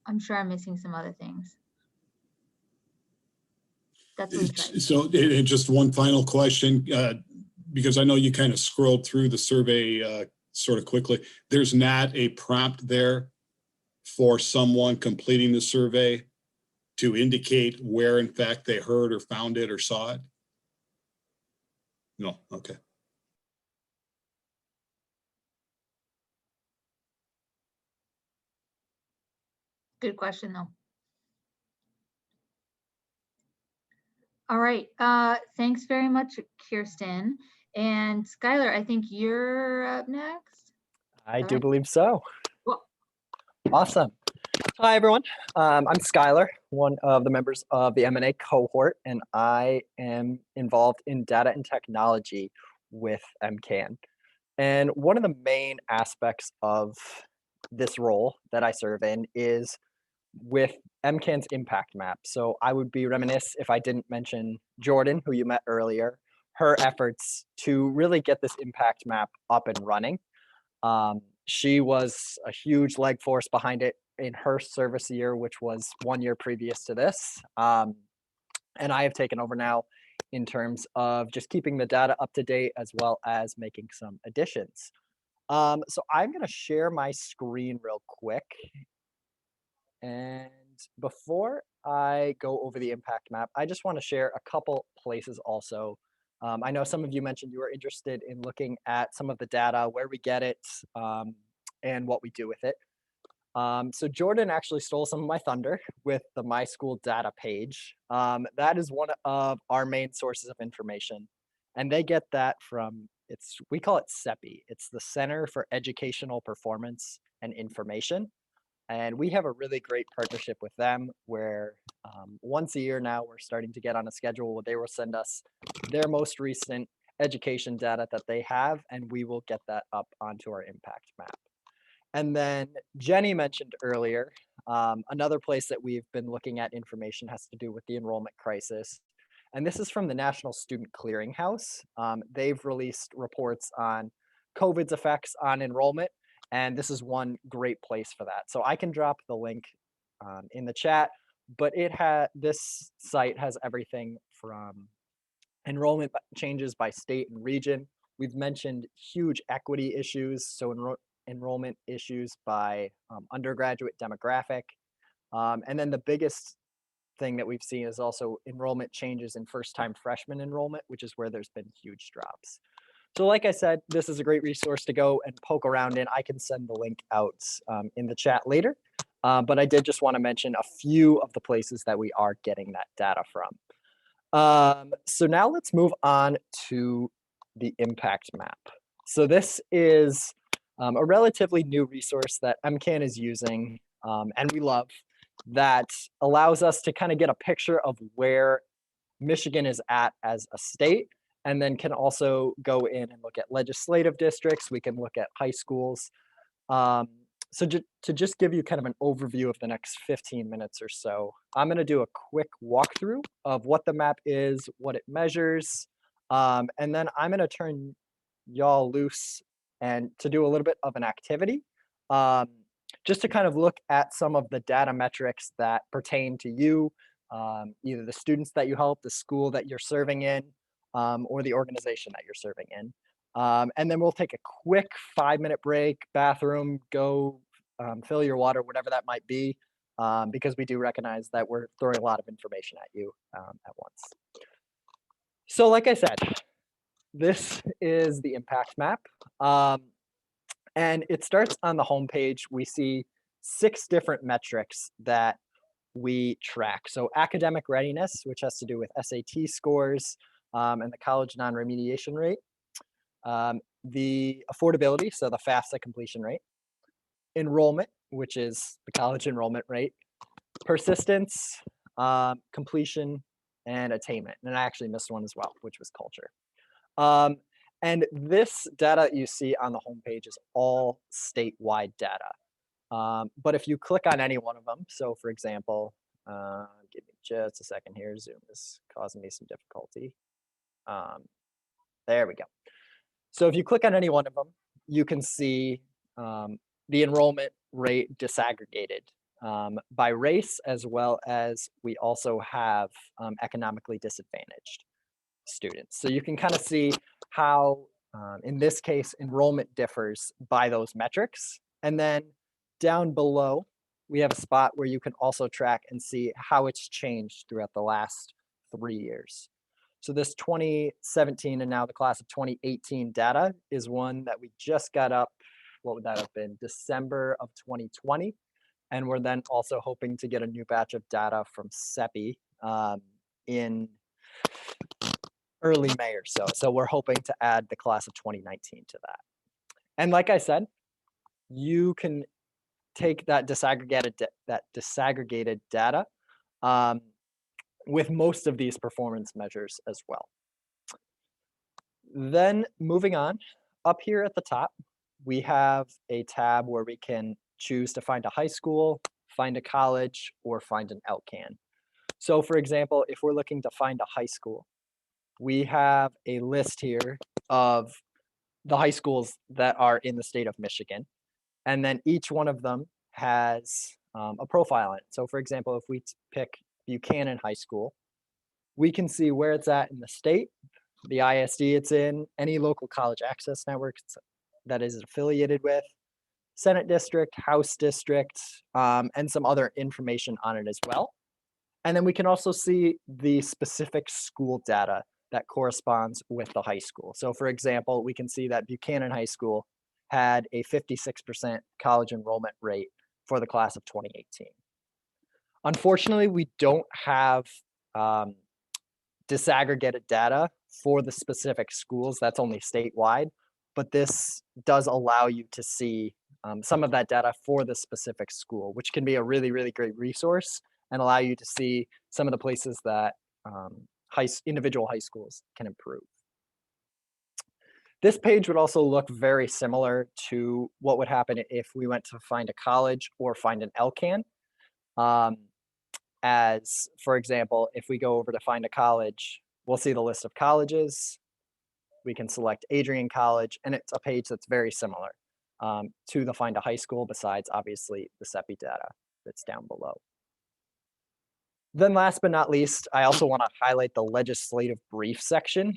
I'm sure I'm missing some other things. That's what we've tried.
So and just one final question, because I know you kind of scrolled through the survey sort of quickly. There's not a prompt there for someone completing the survey to indicate where in fact they heard or found it or saw it? No, okay.
Good question though. All right, thanks very much, Kirsten. And Skylar, I think you're up next.
I do believe so.
Cool.
Awesome. Hi, everyone. I'm Skylar, one of the members of the M&A cohort, and I am involved in data and technology with MCAN. And one of the main aspects of this role that I serve in is with MCAN's impact map. So I would be remiss if I didn't mention Jordan, who you met earlier, her efforts to really get this impact map up and running. She was a huge leg force behind it in her service year, which was 1 year previous to this. And I have taken over now in terms of just keeping the data up to date as well as making some additions. So I'm going to share my screen real quick. And before I go over the impact map, I just want to share a couple places also. I know some of you mentioned you were interested in looking at some of the data, where we get it, and what we do with it. So Jordan actually stole some of my thunder with the My School data page. That is one of our main sources of information. And they get that from, we call it CEPI. It's the Center for Educational Performance and Information. And we have a really great partnership with them where once a year now we're starting to get on a schedule where they will send us their most recent education data that they have, and we will get that up onto our impact map. And then Jenny mentioned earlier, another place that we've been looking at information has to do with the enrollment crisis. And this is from the National Student Clearinghouse. They've released reports on COVID's effects on enrollment, and this is one great place for that. So I can drop the link in the chat, but this site has everything from enrollment changes by state and region. We've mentioned huge equity issues, so enrollment issues by undergraduate demographic. And then the biggest thing that we've seen is also enrollment changes in first-time freshman enrollment, which is where there's been huge drops. So like I said, this is a great resource to go and poke around in. I can send the link out in the chat later. But I did just want to mention a few of the places that we are getting that data from. So now let's move on to the impact map. So this is a relatively new resource that MCAN is using and we love, that allows us to kind of get a picture of where Michigan is at as a state, and then can also go in and look at legislative districts. We can look at high schools. So to just give you kind of an overview of the next 15 minutes or so, I'm going to do a quick walkthrough of what the map is, what it measures, and then I'm going to turn y'all loose and to do a little bit of an activity, just to kind of look at some of the data metrics that pertain to you, either the students that you help, the school that you're serving in, or the organization that you're serving in. And then we'll take a quick 5-minute break, bathroom, go fill your water, whatever that might be, because we do recognize that we're throwing a lot of information at you at once. So like I said, this is the impact map. And it starts on the homepage. We see 6 different metrics that we track. So academic readiness, which has to do with SAT scores and the college non-remediation rate. The affordability, so the FAFSA completion rate. Enrollment, which is the college enrollment rate. Persistence, completion, and attainment. And I actually missed one as well, which was culture. And this data you see on the homepage is all statewide data. But if you click on any one of them, so for example, give me just a second here, Zoom is causing me some difficulty. There we go. So if you click on any one of them, you can see the enrollment rate disaggregated by race, as well as we also have economically disadvantaged students. So you can kind of see how, in this case, enrollment differs by those metrics. And then down below, we have a spot where you can also track and see how it's changed throughout the last 3 years. So this 2017 and now the class of 2018 data is one that we just got up, what would that have been, December of 2020. And we're then also hoping to get a new batch of data from CEPI in early May or so. So we're hoping to add the class of 2019 to that. And like I said, you can take that disaggregated data with most of these performance measures as well. Then moving on, up here at the top, we have a tab where we can choose to find a high school, find a college, or find an LCAN. So for example, if we're looking to find a high school, we have a list here of the high schools that are in the state of Michigan. And then each one of them has a profile in it. So for example, if we pick Buchanan High School, we can see where it's at in the state, the ISD it's in, any local college access networks that is affiliated with, Senate district, House district, and some other information on it as well. And then we can also see the specific school data that corresponds with the high school. So for example, we can see that Buchanan High School had a 56% college enrollment rate for the class of 2018. Unfortunately, we don't have disaggregated data for the specific schools. That's only statewide, but this does allow you to see some of that data for the specific school, which can be a really, really great resource and allow you to see some of the places that individual high schools can improve. This page would also look very similar to what would happen if we went to find a college or find an LCAN. As, for example, if we go over to find a college, we'll see the list of colleges. We can select Adrian College, and it's a page that's very similar to the find a high school, besides obviously the CEPI data that's down below. Then last but not least, I also want to highlight the legislative brief section,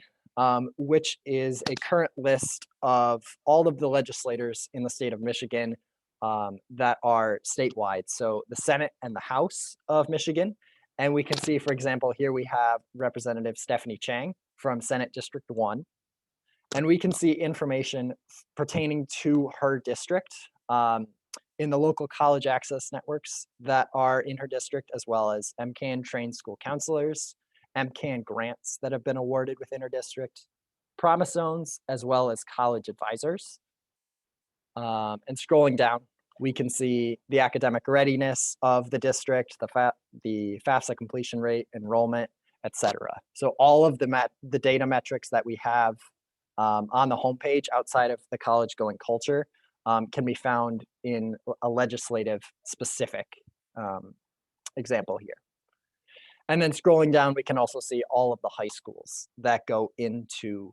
which is a current list of all of the legislators in the state of Michigan that are statewide. So the Senate and the House of Michigan. And we can see, for example, here we have Representative Stephanie Chang from Senate District 1. And we can see information pertaining to her district in the local college access networks that are in her district, as well as MCAN trained school counselors, MCAN grants that have been awarded within her district, promise zones, as well as college advisors. And scrolling down, we can see the academic readiness of the district, the FAFSA completion rate, enrollment, etc. So all of the data metrics that we have on the homepage outside of the college going culture can be found in a legislative specific example here. And then scrolling down, we can also see all of the high schools that go into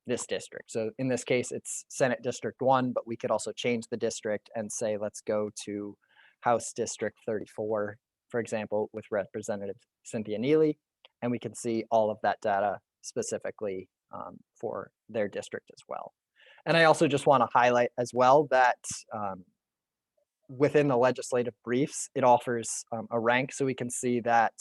this district. So in this case, it's Senate District 1, but we could also change the district and say, let's go to House District 34, for example, with Representative Cynthia Neely, and we can see all of that data specifically for their district as well. And I also just want to highlight as well that within the legislative briefs, it offers a rank. So we can see that,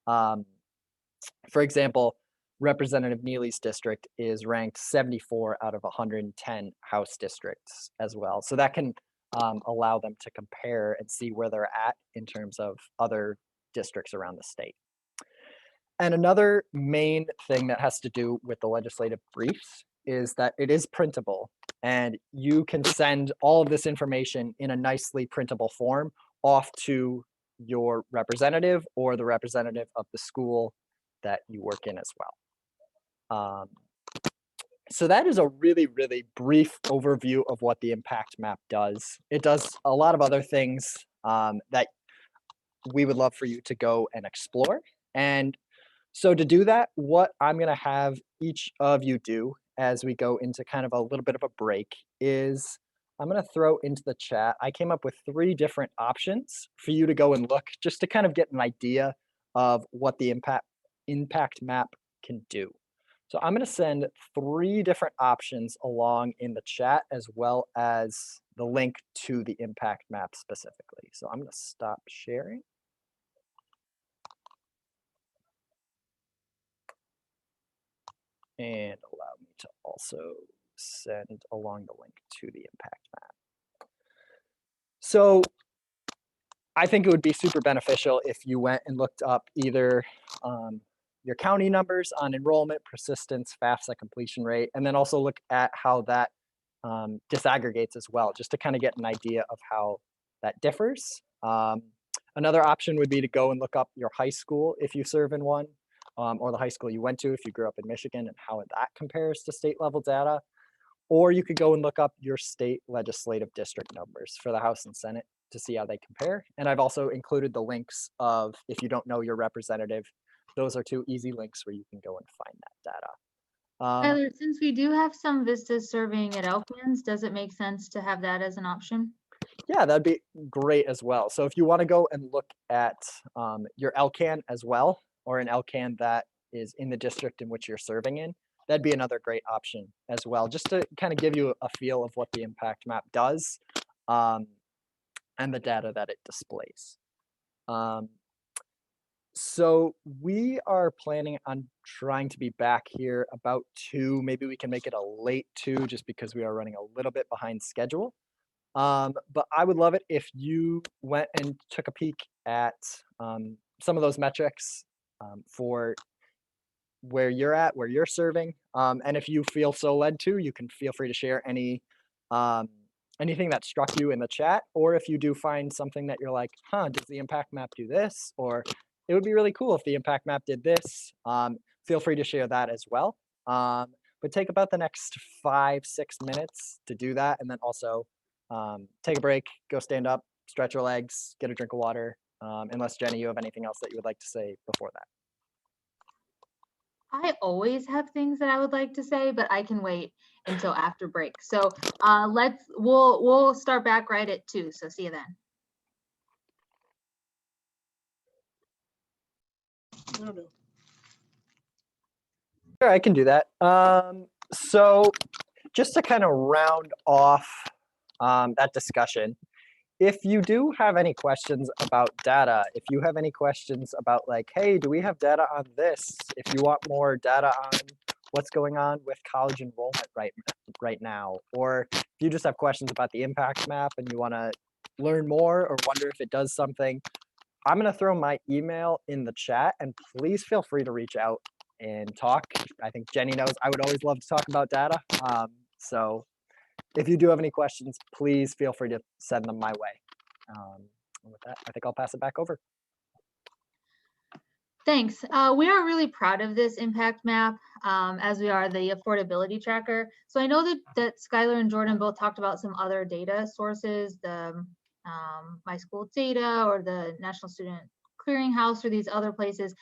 for example, Representative Neely's district is ranked 74 out of 110 House districts as well. So that can allow them to compare and see where they're at in terms of other districts around the state. And another main thing that has to do with the legislative briefs is that it is printable, and you can send all of this information in a nicely printable form off to your representative or the representative of the school that you work in as well. So that is a really, really brief overview of what the impact map does. It does a lot of other things that we would love for you to go and explore. And so to do that, what I'm going to have each of you do as we go into kind of a little bit of a break is I'm going to throw into the chat. I came up with 3 different options for you to go and look, just to kind of get an idea of what the impact map can do. So I'm going to send 3 different options along in the chat, as well as the link to the impact map specifically. So I'm going to stop sharing. And allow me to also send along the link to the impact map. So I think it would be super beneficial if you went and looked up either your county numbers on enrollment, persistence, FAFSA completion rate, and then also look at how that disaggregates as well, just to kind of get an idea of how that differs. Another option would be to go and look up your high school if you serve in one, or the high school you went to if you grew up in Michigan, and how that compares to state level data. Or you could go and look up your state legislative district numbers for the House and Senate to to see how they compare. And I've also included the links of, if you don't know your representative, those are 2 easy links where you can go and find that data.
Tyler, since we do have some vistas serving at LCANs, does it make sense to have that as an option?
Yeah, that'd be great as well. So if you want to go and look at your LCAN as well, or an LCAN that is in the district in which you're serving in, that'd be another great option as well, just to kind of give you a feel of what the impact map does and the data that it displays. So we are planning on trying to be back here about 2. Maybe we can make it a late 2 just because we are running a little bit behind schedule. But I would love it if you went and took a peek at some of those metrics for where you're at, where you're serving. And if you feel so led to, you can feel free to share anything that struck you in the chat, or if you do find something that you're like, huh, does the impact map do this? Or it would be really cool if the impact map did this. Feel free to share that as well. But take about the next 5-6 minutes to do that. And then also take a break, go stand up, stretch your legs, get a drink of water. Unless Jenny, you have anything else that you would like to say before that.
I always have things that I would like to say, but I can wait until after break. So we'll start back right at 2. So see you then.
Sure, I can do that. So just to kind of round off that discussion, if you do have any questions about data, if you have any questions about like, hey, do we have data on this? If you want more data on what's going on with college enrollment right now, or if you just have questions about the impact map and you want to learn more or wonder if it does something, I'm going to throw my email in the chat, and please feel free to reach out and talk. I think Jenny knows I would always love to talk about data. So if you do have any questions, please feel free to send them my way. And with that, I think I'll pass it back over.
Thanks. We are really proud of this impact map, as we are the affordability tracker. So I know that Skylar and Jordan both talked about some other data sources, the My School Data or the National Student Clearinghouse or these other places,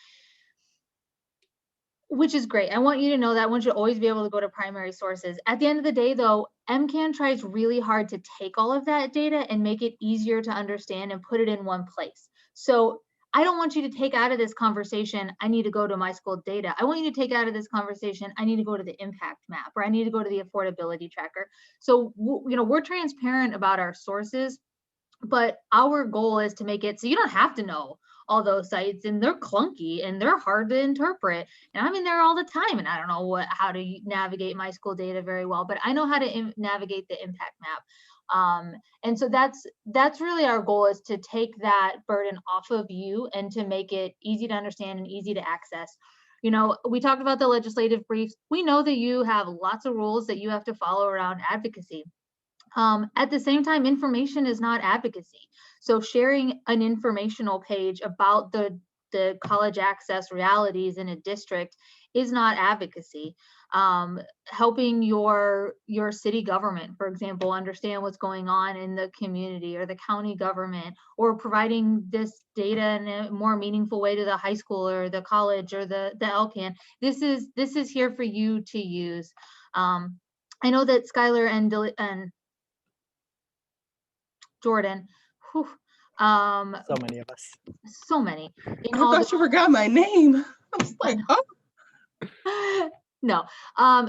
which is great. I want you to know that. I want you to always be able to go to primary sources. At the end of the day, though, MCAN tries really hard to take all of that data and make it easier to understand and put it in one place. So I don't want you to take out of this conversation, I need to go to My School Data. I want you to take out of this conversation, I need to go to the impact map, or I need to go to the affordability tracker. So, we're transparent about our sources, but our goal is to make it so you don't have to know all those sites, and they're clunky and they're hard to interpret. And I'm in there all the time, and I don't know how to navigate My School Data very well, but I know how to navigate the impact map. And so that's really our goal, is to take that burden off of you and to make it easy to understand and easy to access. We talked about the legislative briefs. We know that you have lots of rules that you have to follow around advocacy. At the same time, information is not advocacy. So sharing an informational page about the college access realities in a district is not advocacy. Helping your city government, for example, understand what's going on in the community, or the county government, or providing this data in a more meaningful way to the high school or the college or the LCAN. This is here for you to use. I know that Skylar and Jordan, whew,
So many of us.
so many.
I thought you forgot my name. I was like, oh.
No,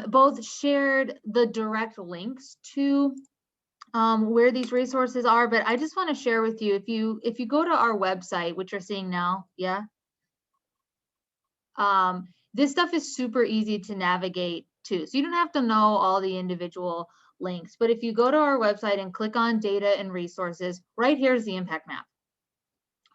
both shared the direct links to where these resources are, but I just want to share with you, if you go to our website, which you're seeing now, yeah, this stuff is super easy to navigate too. So you don't have to know all the individual links, but if you go to our website and click on data and resources, right here's the impact map.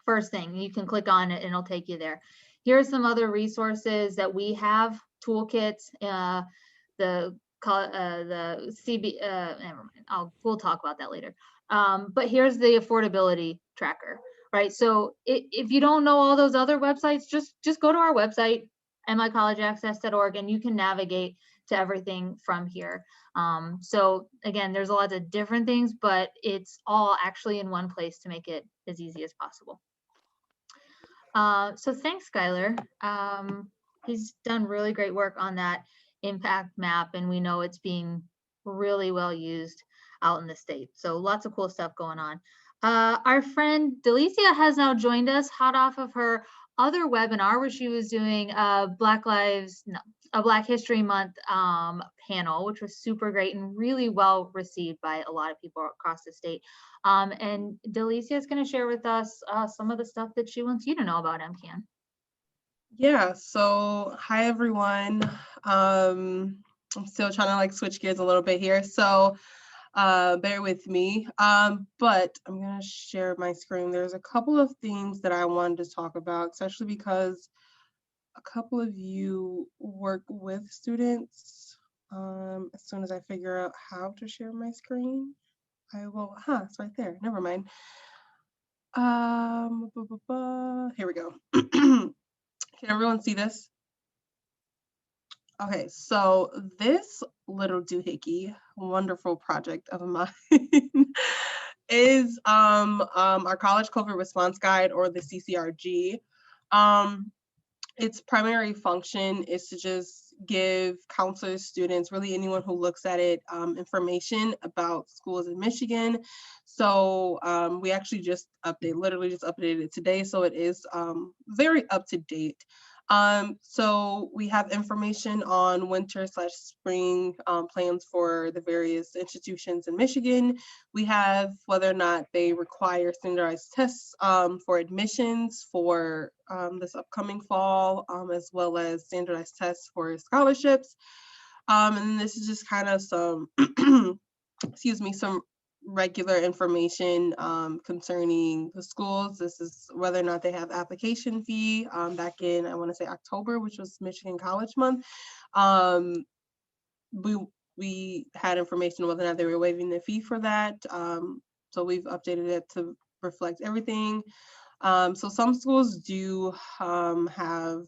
First thing, you can click on it and it'll take you there. Here are some other resources that we have, toolkits, the CB, never mind, we'll talk about that later. But here's the affordability tracker, right? So if you don't know all those other websites, just go to our website, mycollegeaccess.org, and you can navigate to everything from here. So again, there's a lot of different things, but it's all actually in one place to make it as easy as possible. So thanks, Skylar. He's done really great work on that impact map, and we know it's being really well used out in the state. So lots of cool stuff going on. Our friend Delicia has now joined us hot off of her other webinar where she was doing a Black History Month panel, which was super great and really well received by a lot of people across the state. And Delicia is going to share with us some of the stuff that she wants you to know about MCAN.
Yeah, so hi everyone. I'm still trying to like switch gears a little bit here, so bear with me. But I'm gonna share my screen. There's a couple of things that I wanted to talk about, especially because a couple of you work with students. As soon as I figure out how to share my screen, I will, it's right there, never mind. Here we go. Can everyone see this? Okay, so this little doohickey, wonderful project of mine is our College COVID Response Guide, or the CCRG. Its primary function is to just give counselors, students, really anyone who looks at it, information about schools in Michigan. So we actually literally just updated it today, so it is very up to date. So we have information on winter/spring plans for the various institutions in Michigan. We have whether or not they require standardized tests for admissions for this upcoming fall, as well as standardized tests for scholarships. And this is just kind of some, excuse me, some regular information concerning the schools. This is whether or not they have application fee. Back in, I want to say October, which was Michigan College Month, we had information whether or not they were waiving the fee for that. So we've updated it to reflect everything. So some schools do have,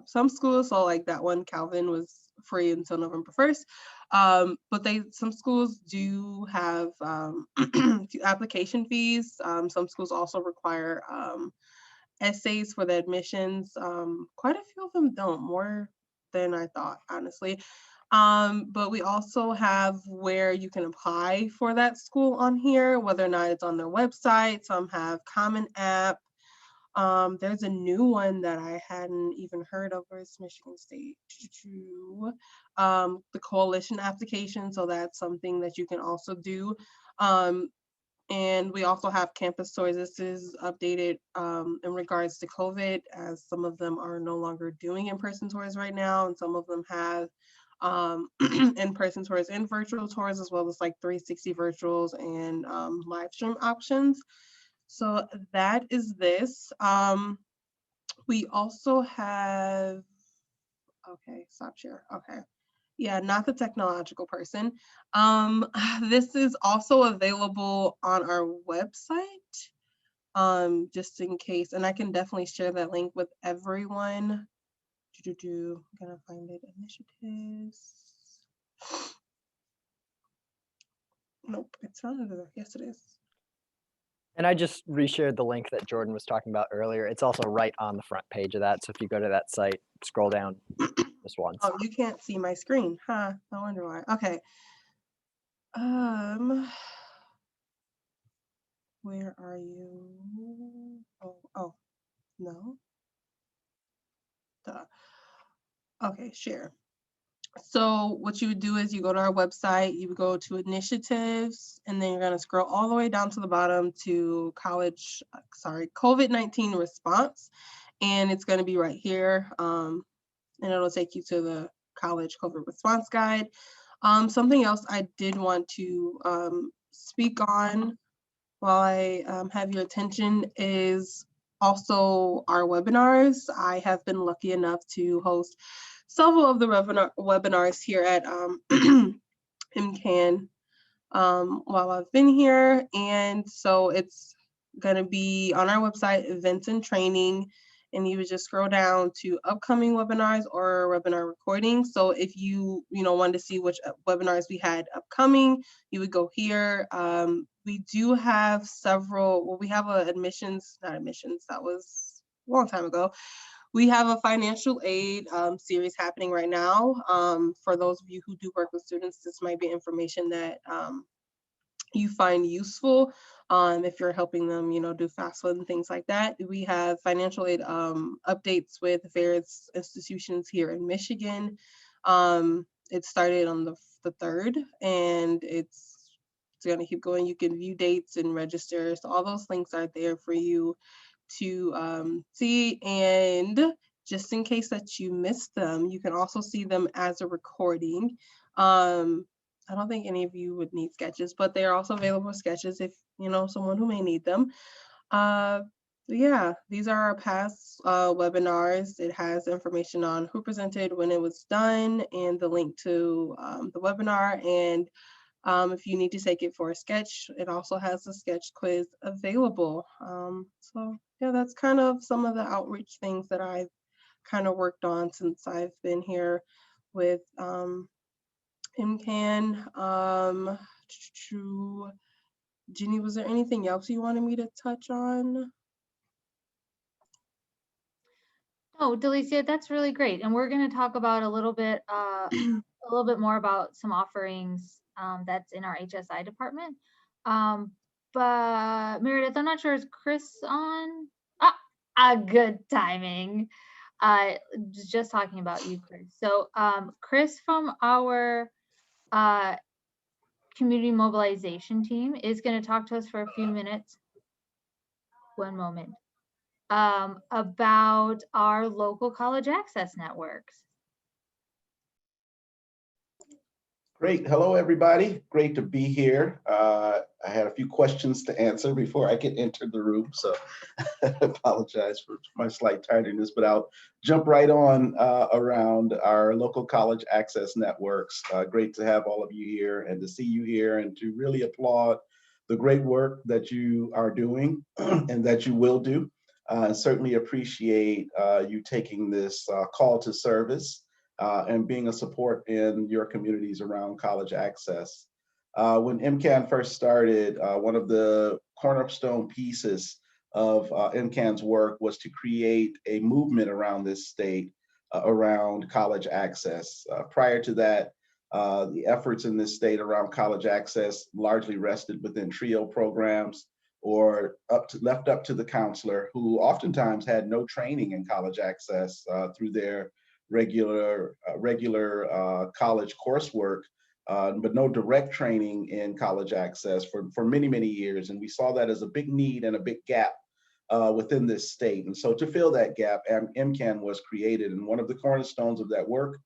some schools, so like that one, Calvin, was free until November 1st. But some schools do have application fees. Some schools also require essays for the admissions. Quite a few of them don't, more than I thought, honestly. But we also have where you can apply for that school on here, whether or not it's on their website. Some have Common App. There's a new one that I hadn't even heard of. Where's Michigan State? The coalition application. So that's something that you can also do. And we also have campus tours. This is updated in regards to COVID, as some of them are no longer doing in-person tours right now, and some of them have in-person tours and virtual tours, as well as like 360 virtuals and live stream options. So that is this. We also have, okay, stop share, okay. Yeah, not the technological person. This is also available on our website, just in case, and I can definitely share that link with everyone. I'm gonna find it, initiatives. Nope, it's not over there. Yes, it is.
And I just reshared the link that Jordan was talking about earlier. It's also right on the front page of that. So if you go to that site, scroll down just once.
Oh, you can't see my screen, huh? I wonder why. Okay. Where are you? Oh, no. Duh. Okay, share. So what you would do is you go to our website, you would go to initiatives, and then you're going to scroll all the way down to the bottom to COVID-19 response. And it's going to be right here. And it'll take you to the college COVID response guide. Something else I did want to speak on while I have your attention is also our webinars. I have been lucky enough to host several of the webinars here at MCAN while I've been here. And so it's going to be on our website, events and training. and you would just scroll down to upcoming webinars or webinar recordings. So if you wanted to see which webinars we had upcoming, you would go here. We do have several, well, we have a not admissions, that was a long time ago. We have a financial aid series happening right now. For those of you who do work with students, this might be information that you find useful if you're helping them, do FAFSA and things like that. We have financial aid updates with various institutions here in Michigan. It started on the 3rd, and it's going to keep going. You can view dates and register. So all those links are there for you to see. And just in case that you missed them, you can also see them as a recording. I don't think any of you would need sketches, but they are also available sketches if someone who may need them. Yeah, these are our past webinars. It has information on who presented, when it was done, and the link to the webinar. And if you need to take it for a sketch, it also has a sketch quiz available. So yeah, that's kind of some of the outreach things that I've kind of worked on since I've been here with MCAN. Ginny, was there anything else you wanted me to touch on?
Oh, Delicia, that's really great. And we're going to talk about a little bit more about some offerings that's in our HSI department. But Meredith, I'm not sure, is Chris on? Good timing. Just talking about you, Chris. So Chris from our community mobilization team is going to talk to us for a few minutes. One moment. About our local college access networks.
Great. Hello, everybody. Great to be here. I had a few questions to answer before I get into the room, so I apologize for my slight tardiness, but I'll jump right on around our local college access networks. Great to have all of you here and to see you here and to really applaud the great work that you are doing and that you will do. Certainly appreciate you taking this call to service and being a support in your communities around college access. When MCAN first started, one of the cornerstone pieces of MCAN's work was to create a movement around this state around college access. Prior to that, the efforts in this state around college access largely rested within TRIO programs or left up to the counselor, who oftentimes had no training in college access through their regular college coursework, but no direct training in college access for many, many years. And we saw that as a big need and a big gap within this state. And so to fill that gap, MCAN was created. And one of the cornerstones of that work,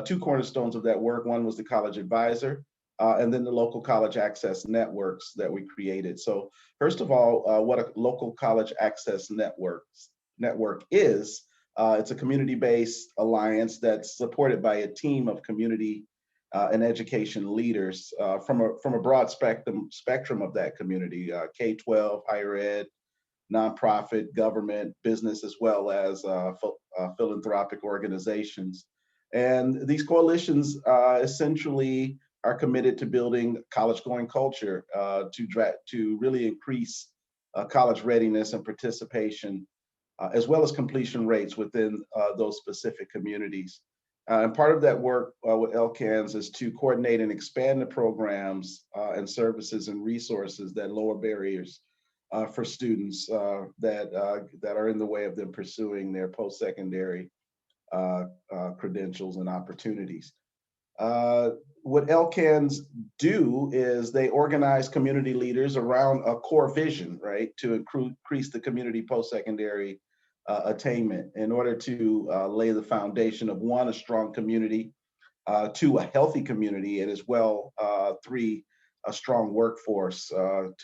two cornerstones of that work, one was the college advisor, and then the local college access networks that we created. So first of all, what a local college access network is, it's a community-based alliance that's supported by a team of community and education leaders from a broad spectrum of that community, K-12, higher ed, nonprofit, government, business, as well as philanthropic organizations. And these coalitions essentially are committed to building college-going culture to really increase college readiness and participation, as well as completion rates within those specific communities. And part of that work with LCANs is to coordinate and expand the programs and services and resources that lower barriers for students that are in the way of them pursuing their post-secondary credentials and opportunities. What LCANs do is they organize community leaders around a core vision, right, to increase the community post-secondary attainment in order to lay the foundation of, one, a strong community, two, a healthy community, and as well, three, a strong workforce to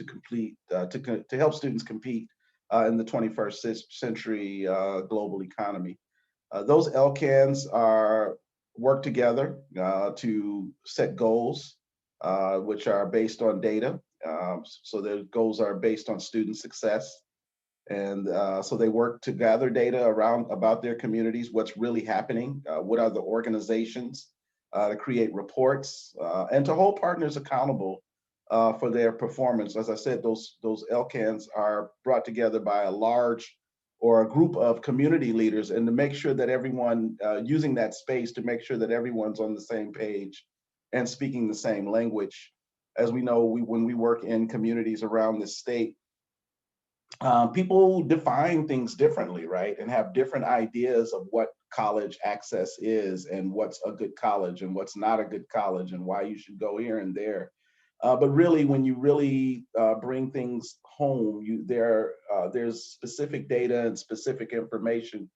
help students compete in the 21st century global economy. Those LCANs work together to set goals, which are based on data. So the goals are based on student success. And so they work to gather data about their communities, what's really happening, what are the organizations, to create reports, and to hold partners accountable for their performance. As I said, those LCANs are brought together by a large or a group of community leaders, and to make sure that everyone using that space to make sure that everyone's on the same page and speaking the same language. As we know, when we work in communities around the state, people define things differently, right? And have different ideas of what college access is and what's a good college and what's not a good college and why you should go here and there. But really, when you really bring things home, there's specific data and specific information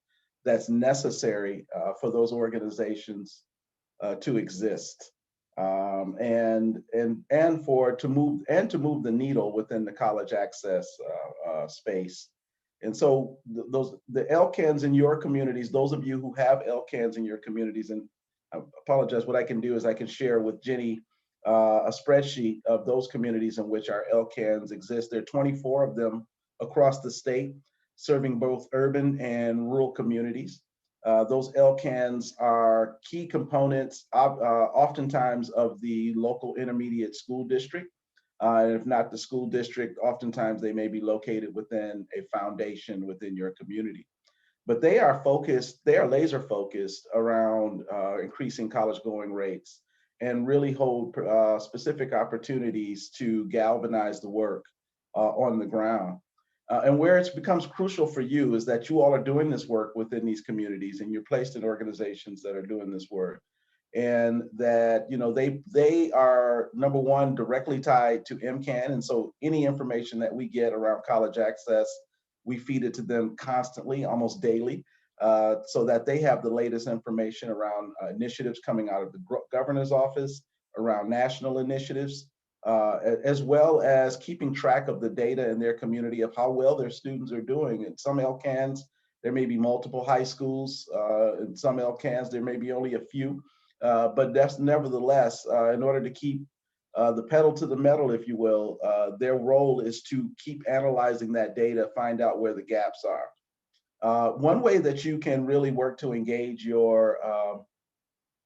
that's necessary for those organizations to exist, and for to move the needle within the college access space. And so the LCANs in your communities, those of you who have LCANs in your communities, and I apologize, what I can do is I can share with Jenny a spreadsheet of those communities in which our LCANs exist. There are 24 of them across the state, serving both urban and rural communities. Those LCANs are key components, oftentimes, of the local intermediate school district. And if not the school district, oftentimes they may be located within a foundation within your community. But they are laser focused around increasing college going rates and really hold specific opportunities to galvanize the work on the ground. And where it becomes crucial for you is that you all are doing this work within these communities, and you're placed in organizations that are doing this work. And that, they are, number one, directly tied to MCAN. And so any information that we get around college access, we feed it to them constantly, almost daily, so that they have the latest information around initiatives coming out of the governor's office, around national initiatives, as well as keeping track of the data in their community of how well their students are doing. In some LCANs, there may be multiple high schools. In some LCANs, there may be only a few. But that's nevertheless, in order to keep the pedal to the metal, if you will, their role is to keep analyzing that data, find out where the gaps are. One way that you can really work to engage your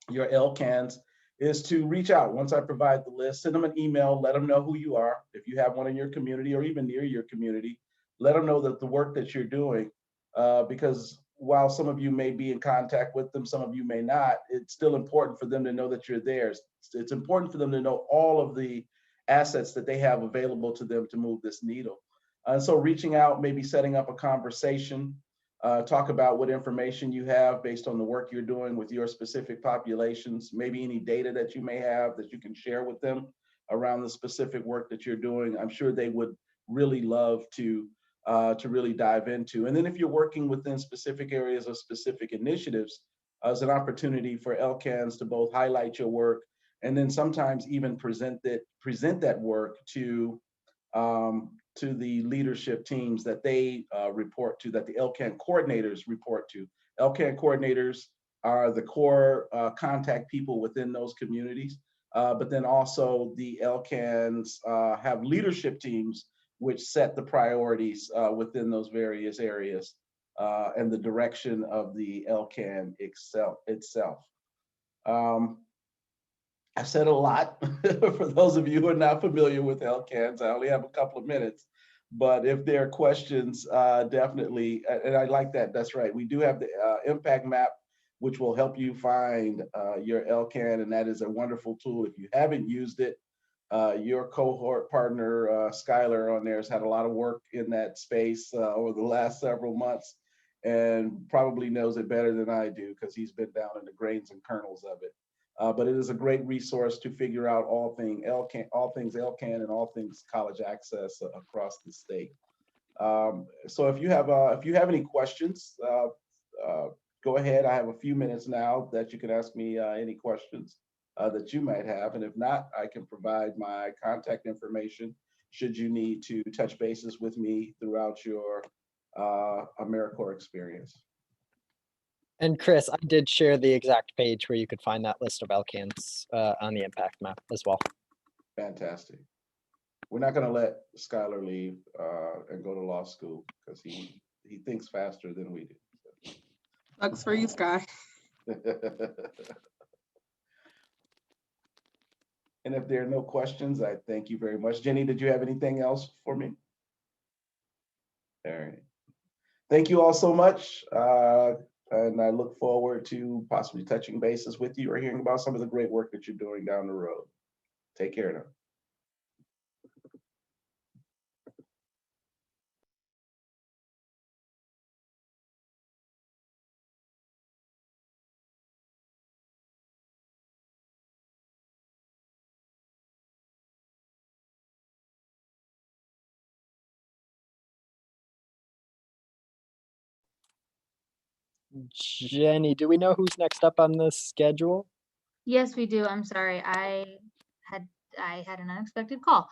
LCANs is to reach out. Once I provide the list, send them an email, let them know who you are. If you have one in your community or even near your community, let them know that the work that you're doing, because while some of you may be in contact with them, some of you may not, it's still important for them to know that you're there. It's important for them to know all of the assets that they have available to them to move this needle. And so reaching out, maybe setting up a conversation, talk about what information you have based on the work you're doing with your specific populations, maybe any data that you may have that you can share with them around the specific work that you're doing. I'm sure they would really love to really dive into. And then if you're working within specific areas of specific initiatives, as an opportunity for LCANs to both highlight your work and then sometimes even present that work to the leadership teams that they report to, that the LCAN coordinators report to. LCAN coordinators are the core contact people within those communities, but then also the LCANs have leadership teams which set the priorities within those various areas and the direction of the LCAN itself. I said a lot. For those of you who are not familiar with LCANs, I only have a couple of minutes, but if there are questions, definitely, and I like that, that's right. We do have the impact map, which will help you find your LCAN, and that is a wonderful tool. If you haven't used it, your cohort partner, Skylar on there, has had a lot of work in that space over the last several months and probably knows it better than I do because he's been down in the grains and kernels of it. But it is a great resource to figure out all things LCAN and all things college access across the state. So if you have any questions, go ahead. I have a few minutes now that you can ask me any questions that you might have. And if not, I can provide my contact information should you need to touch bases with me throughout your AmeriCorps experience.
And Chris, I did share the exact page where you could find that list of LCANs on the impact map as well.
Fantastic. we're not going to let Skylar leave and go to law school because he thinks faster than we do.
Sucks for you, Sky.
And if there are no questions, I thank you very much. Jenny, did you have anything else for me? All right. Thank you all so much. And I look forward to possibly touching bases with you or hearing about some of the great work that you're doing down the road. Take care now.
Jenny, do we know who's next up on the schedule?
Yes, we do. I'm sorry. Had had an unexpected call.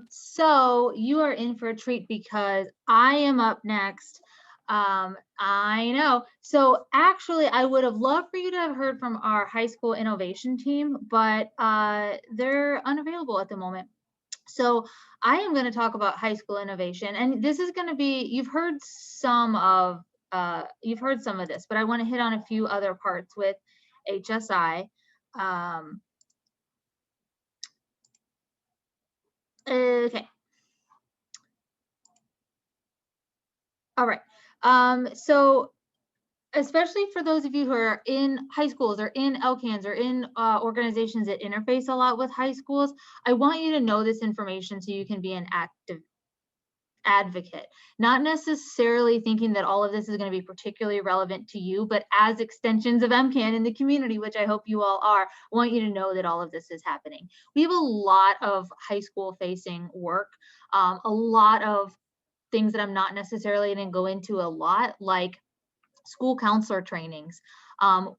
So you are in for a treat because I am up next. I know. So actually, I would have loved for you to have heard from our high school innovation team, but they're unavailable at the moment. So I am going to talk about high school innovation, and this is going to be, you've heard some of this, but I want to hit on a few other parts with HSI. Okay. All right. So especially for those of you who are in high schools or in LCANs or in organizations that interface a lot with high schools, I want you to know this information so you can be an active advocate, not necessarily thinking that all of this is going to be particularly relevant to you, but as extensions of MCAN in the community, which I hope you all are, I want you to know that all of this is happening. We have a lot of high school facing work, a lot of things that I'm not necessarily going to go into a lot, like school counselor trainings.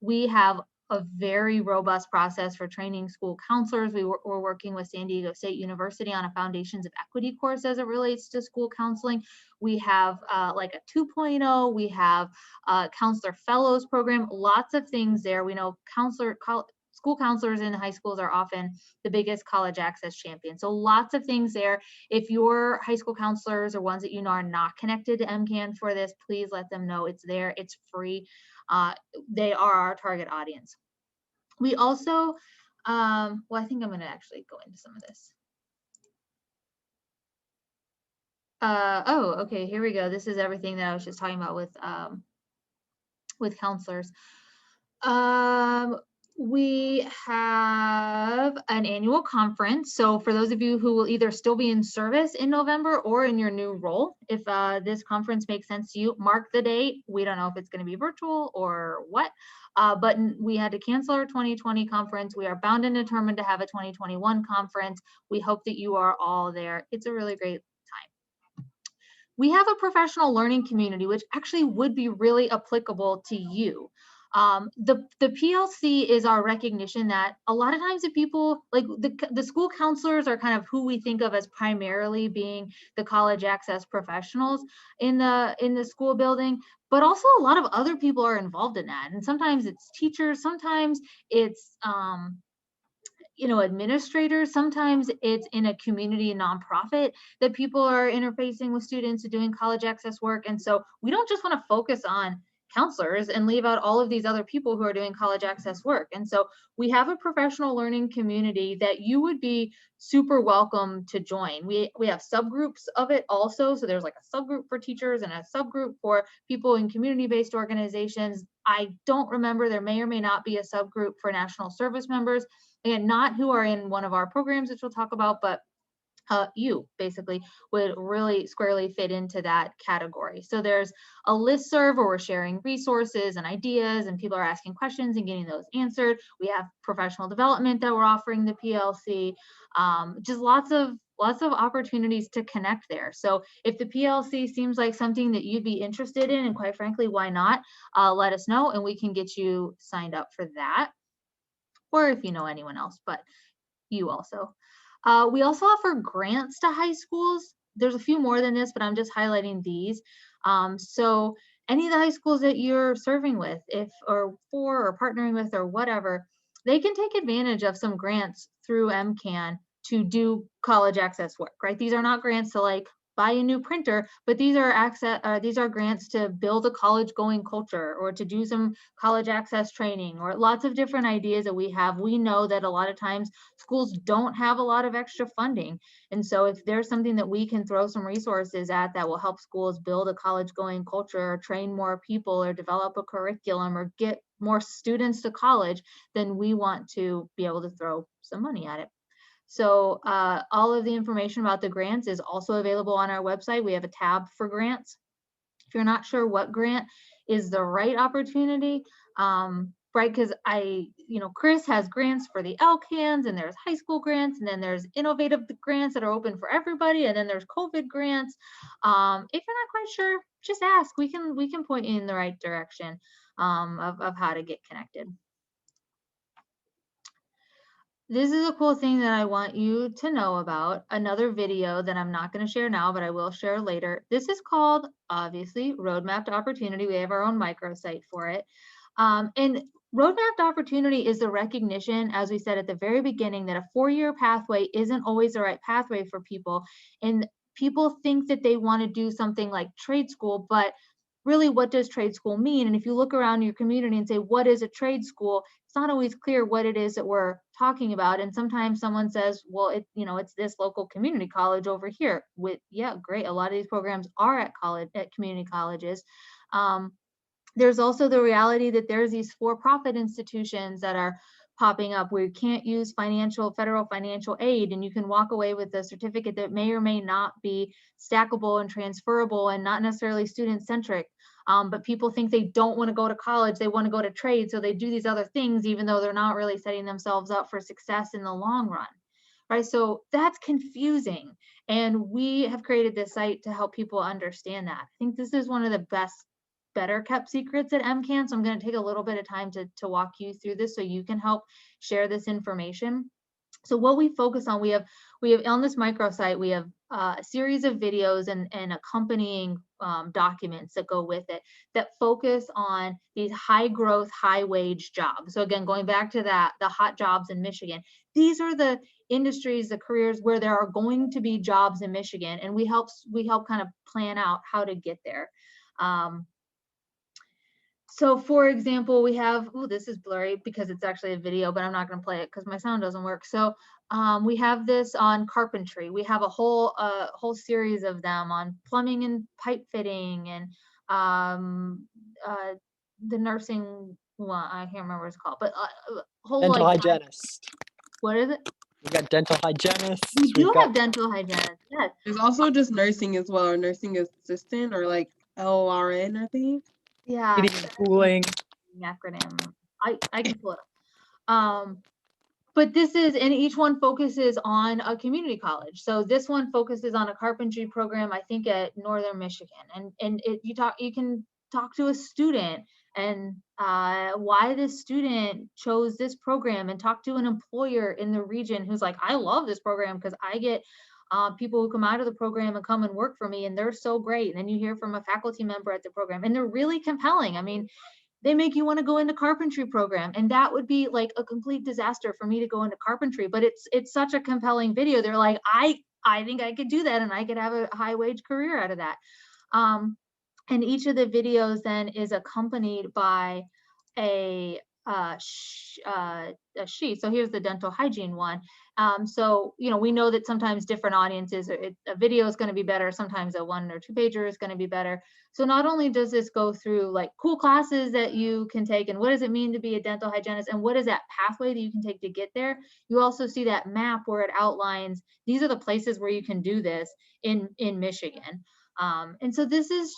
We have a very robust process for training school counselors. We're working with San Diego State University on a Foundations of Equity course as it relates to school counseling. We have like a 2.0, we have a counselor fellows program, lots of things there. We know school counselors in high schools are often the biggest college access champions. So lots of things there. If your high school counselors or ones that you know are not connected to MCAN for this, please let them know it's there. It's free. They are our target audience. We also, well, I think I'm going to actually go into some of this. Oh, okay, here we go. This is everything that I was just talking about with counselors. We have an annual conference. So for those of you who will either still be in service in November or in your new role, if this conference makes sense to you, mark the date. We don't know if it's going to be virtual or what, but we had to cancel our 2020 conference. We are bound and determined to have a 2021 conference. We hope that you are all there. It's a really great time. We have a professional learning community, which actually would be really applicable to you. The PLC is our recognition that a lot of times the people, like the school counselors are kind of who we think of as primarily being the college access professionals in the school building, but also a lot of other people are involved in that. And sometimes it's teachers, sometimes it's administrators, sometimes it's in a community nonprofit that people are interfacing with students and doing college access work. And so we don't just want to focus on counselors and leave out all of these other people who are doing college access work. And so we have a professional learning community that you would be super welcome to join. We have subgroups of it also. So there's like a subgroup for teachers and a subgroup for people in community-based organizations. I don't remember, there may or may not be a subgroup for national service members. Again, not who are in one of our programs, which we'll talk about, but you basically would really squarely fit into that category. So there's a listserv where we're sharing resources and ideas, and people are asking questions and getting those answered. We have professional development that we're offering the PLC. Just lots of opportunities to connect there. So if the PLC seems like something that you'd be interested in, and quite frankly, why not, let us know and we can get you signed up for that. Or if you know anyone else, but you also. We also offer grants to high schools. There's a few more than this, but I'm just highlighting these. So any of the high schools that you're serving with, or partnering with or whatever, they can take advantage of some grants through MCAN to do college access work, right? These are not grants to like buy a new printer, but these are grants to build a college going culture or to do some college access training or lots of different ideas that we have. We know that a lot of times schools don't have a lot of extra funding. And so if there's something that we can throw some resources at that will help schools build a college going culture or train more people or develop a curriculum or get more students to college, then we want to be able to throw some money at it. So all of the information about the grants is also available on our website. We have a tab for grants. If you're not sure what grant is the right opportunity, right, because Chris has grants for the MCANs and there's high school grants and then there's innovative grants that are open for everybody and then there's COVID grants. If you're not quite sure, just ask. We can point you in the right direction of how to get connected. This is a cool thing that I want you to know about. Another video that I'm not going to share now, but I will share later. This is called, obviously, Roadmap to Opportunity. We have our own microsite for it. And Roadmap to Opportunity is the recognition, as we said at the very beginning, that a four-year pathway isn't always the right pathway for people. And people think that they want to do something like trade school, but really, what does trade school mean? And if you look around your community and say, what is a trade school? It's not always clear what it is that we're talking about. And sometimes someone says, well, it's this local community college over here. Yeah, great. A lot of these programs are at community colleges. There's also the reality that there's these for-profit institutions that are popping up where you can't use federal financial aid, and you can walk away with a certificate that may or may not be stackable and transferable and not necessarily student-centric. But people think they don't want to go to college, they want to go to trade, so they do these other things even though they're not really setting themselves up for success in the long run. Right, so that's confusing, and we have created this site to help people understand that. I think this is one of the better kept secrets at MCAN. So I'm going to take a little bit of time to walk you through this so you can help share this information. So what we focus on, we have on this microsite, we have a series of videos and accompanying documents that go with it that focus on these high growth, high wage jobs. So again, going back to the hot jobs in Michigan, these are the industries, the careers where there are going to be jobs in Michigan, and we help kind of plan out how to get there. So for example, we have, this is blurry because it's actually a video, but I'm not going to play it because my sound doesn't work. So we have this on carpentry. We have a whole series of them on plumbing and pipe fitting and the nursing one. I can't remember what it's called, but whole
dental
like
hygienist.
What is it?
We got dental hygienists.
We do have dental hygienists. Yes.
There's also just nursing as well, or nursing assistant, or like LRN, I think.
Yeah.
Heating and cooling.
Acronym. I can pull it up. But this is, and each one focuses on a community college. So this one focuses on a carpentry program, I think at Northern Michigan. And you can talk to a student and why this student chose this program, and talk to an employer in the region who's like, I love this program because I get people who come out of the program and come and work for me, and they're so great. And then you hear from a faculty member at the program, and they're really compelling. I mean, they make you want to go into carpentry program, and that would be like a complete disaster for me to go into carpentry, but it's such a compelling video. They're like, I think I could do that, and I could have a high wage career out of that. And each of the videos then is accompanied by a sheet. So here's the dental hygiene one. So, we know that sometimes different audiences, a video is going to be better. Sometimes a 1 or 2 pager is going to be better. So not only does this go through like cool classes that you can take, and what does it mean to be a dental hygienist, and what is that pathway that you can take to get there, you also see that map where it outlines, these are the places where you can do this in Michigan. And so this is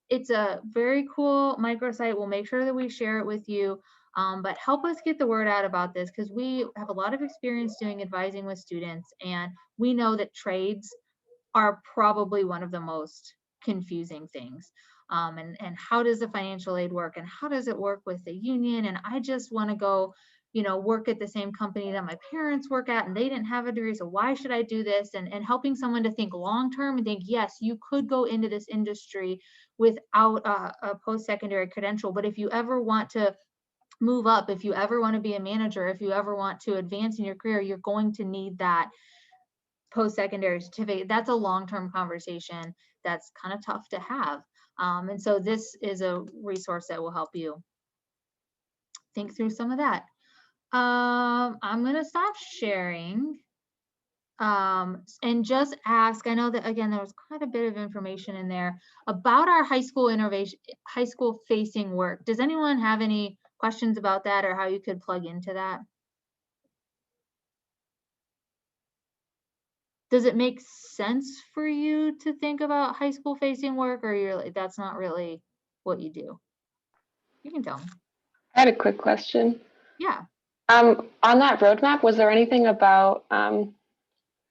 it's a very cool microsite. We'll make sure that we share it with you. But help us get the word out about this, because we have a lot of experience doing advising with students, and we know that trades are probably one of the most confusing things. And how does the financial aid work, and how does it work with the union? And I just want to go, work at the same company that my parents work at, and they didn't have a degree, so why should I do this? And helping someone to think long-term and think, yes, you could go into this industry without a post-secondary credential, but if you ever want to move up, if you ever want to be a manager, if you ever want to advance in your career, you're going to need that post-secondary certificate. That's a long-term conversation that's kind of tough to have. And so this is a resource that will help you think through some of that. I'm going to stop sharing and just ask, I know that again, there was quite a bit of information in there about our high school facing work. Does anyone have any questions about that or how you could plug into that? Does it make sense for you to think about high school facing work, or you're like, that's not really what you do? You can tell me.
I had a quick question.
Yeah.
On that roadmap, was there anything about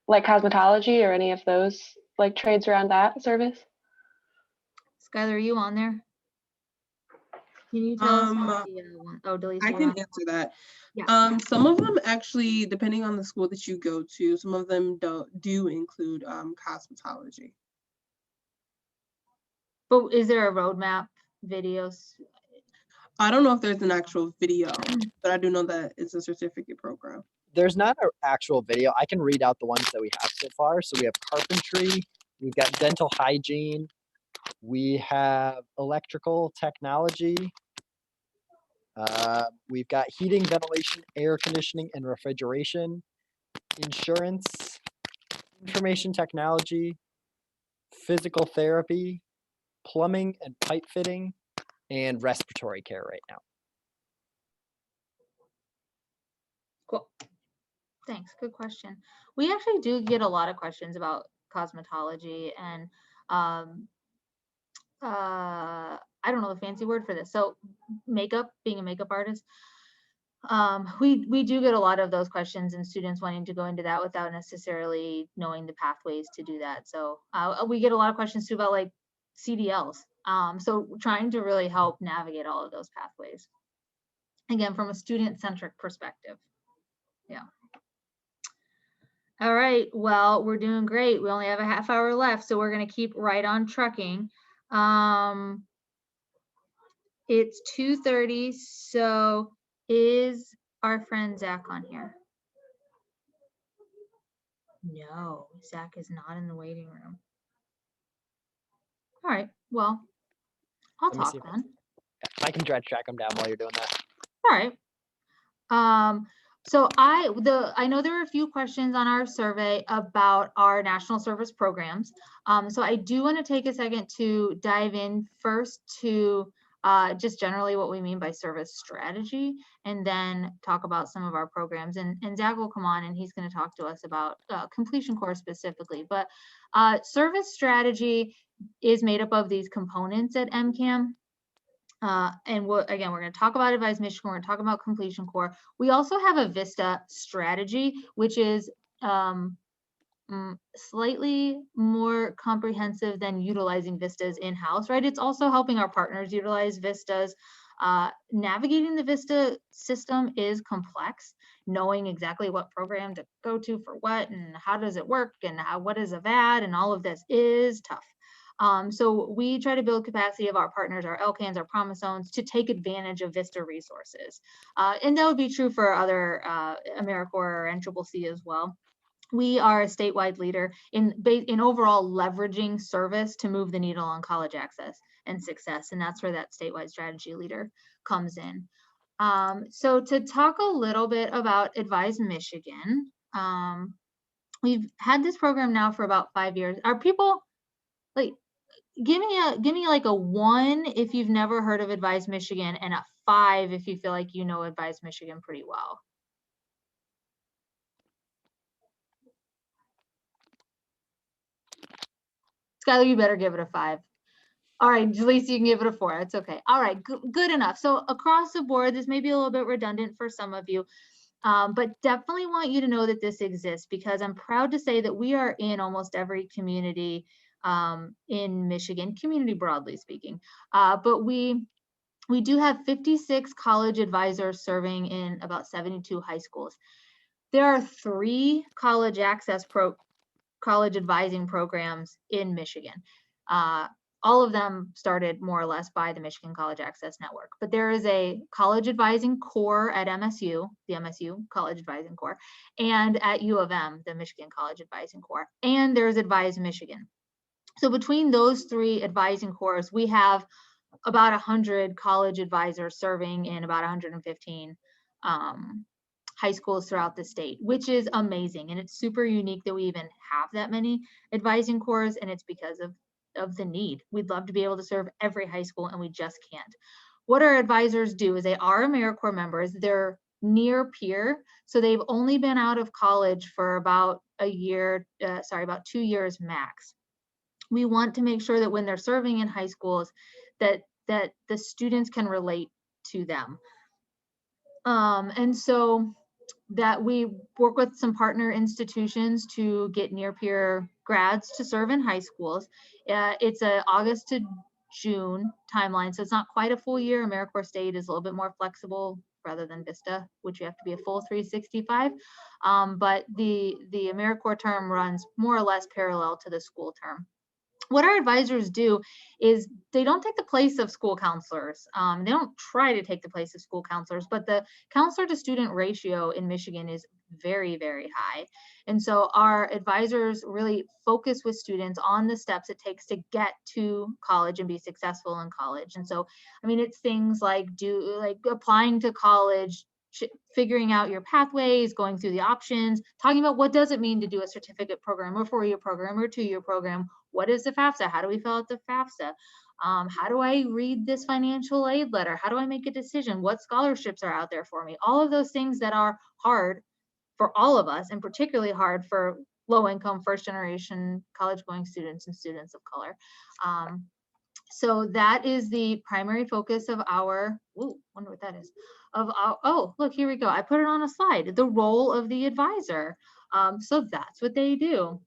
like cosmetology or any of those like trades around that service?
Skylar, are you on there? Can you tell us? Oh, Delisa,
I
you're
can
on.
answer that.
Yeah.
Some of them actually, depending on the school that you go to, some of them do include cosmetology.
But is there a roadmap videos?
I don't know if there's an actual video, but I do know that it's a certificate program.
There's not an actual video. I can read out the ones that we have so far. So we have carpentry, we've got dental hygiene, we have electrical technology, we've got heating, ventilation, air conditioning, and refrigeration, insurance, information technology, physical therapy, plumbing and pipe fitting, and respiratory care right now.
Cool. Thanks. Good question. We actually do get a lot of questions about cosmetology and I don't know the fancy word for this. So makeup, being a makeup artist. We do get a lot of those questions and students wanting to go into that without necessarily knowing the pathways to do that. So we get a lot of questions too about like CDLs. So trying to really help navigate all of those pathways. Again, from a student-centric perspective. Yeah. All right, well, we're doing great. We only have a half hour left, so we're gonna keep right on trucking. It's 2:30, so is our friend Zach on here? No, Zach is not in the waiting room. All right, well, I'll
Let me see
talk
if
then.
I can try to track them down while you're doing that.
All right. So I know there were a few questions on our survey about our national service programs. So I do want to take a second to dive in first to just generally what we mean by service strategy, and then talk about some of our programs. And Zach will come on and he's going to talk to us about completion course specifically. But service strategy is made up of these components at MCAN. And again, we're going to talk about Advise Michigan, we're going to talk about completion core. We also have a VISTA strategy, which is slightly more comprehensive than utilizing VISTAs in-house, right? It's also helping our partners utilize VISTAs. Navigating the VISTA system is complex. Knowing exactly what program to go to for what and how does it work and what is a VAD and all of this is tough. So we try to build capacity of our partners, our LCANs, our promise zones to take advantage of VISTA resources. And that would be true for other AmeriCorps or NCCC as well. We are a statewide leader in overall leveraging service to move the needle on college access and success. And that's where that statewide strategy leader comes in. So to talk a little bit about Advise Michigan, we've had this program now for about 5 years. Are people like, give me like a 1 if you've never heard of Advise Michigan and a 5 if you feel like you know Advise Michigan pretty well. Skylar, you better give it a 5. All right, Jaleesa, you can give it a 4. That's okay. All right, good enough. So across the board, this may be a little bit redundant for some of you, but definitely want you to know that this exists because I'm proud to say that we are in almost every community in Michigan, community broadly speaking. But we do have 56 college advisors serving in about 72 high schools. There are 3 college access college advising programs in Michigan. all of them started more or less by the Michigan College Access Network. But there is a college advising corps at MSU, the MSU College Advising Corps, and at U of M, the Michigan College Advising Corps, and there's Advise Michigan. So between those three advising corps, we have about 100 college advisors serving in about 115 high schools throughout the state, which is amazing. And it's super unique that we even have that many advising corps, and it's because of the need. We'd love to be able to serve every high school, and we just can't. What our advisors do is they are AmeriCorps members. They're near peer, so they've only been out of college for about a year, about 2 years max. We want to make sure that when they're serving in high schools, that the students can relate to them. And so that we work with some partner institutions to get near peer grads to serve in high schools. It's a August to June timeline, so it's not quite a full year. AmeriCorps State is a little bit more flexible rather than Vista, which you have to be a full 365. But the AmeriCorps term runs more or less parallel to the school term. What our advisors do is they don't take the place of school counselors. They don't try to take the place of school counselors, but the counselor to student ratio in Michigan is very, very high. And so our advisors really focus with students on the steps it takes to get to college and be successful in college. And so, I mean, it's things like applying to college, figuring out your pathways, going through the options, talking about what does it mean to do a certificate program or 4-year program or 2-year program. What is the FAFSA? How do we fill out the FAFSA? How do I read this financial aid letter? How do I make a decision? What scholarships are out there for me? All of those things that are hard for all of us, and particularly hard for low-income, first-generation college-going students and students of color. So that is the primary focus of our, wonder what that is, oh, look, here we go. I put it on a slide, the role of the advisor. So that's what they do.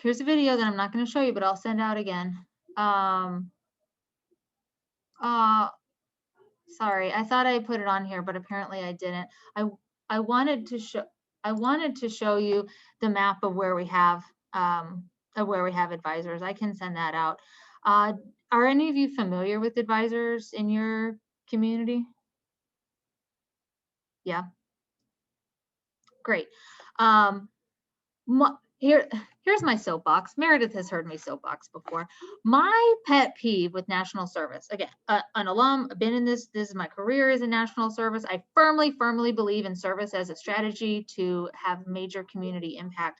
Here's a video that I'm not going to show you, but I'll send out again. Sorry, I thought I put it on here, but apparently I didn't. I wanted to show you the map of where we have advisors. I can send that out. Are any of you familiar with advisors in your community? Yeah. Great. Here's my soapbox. Meredith has heard me soapbox before. My pet peeve with national service, again, an alum, I've been in this is my career as a national service. I firmly believe in service as a strategy to have major community impact.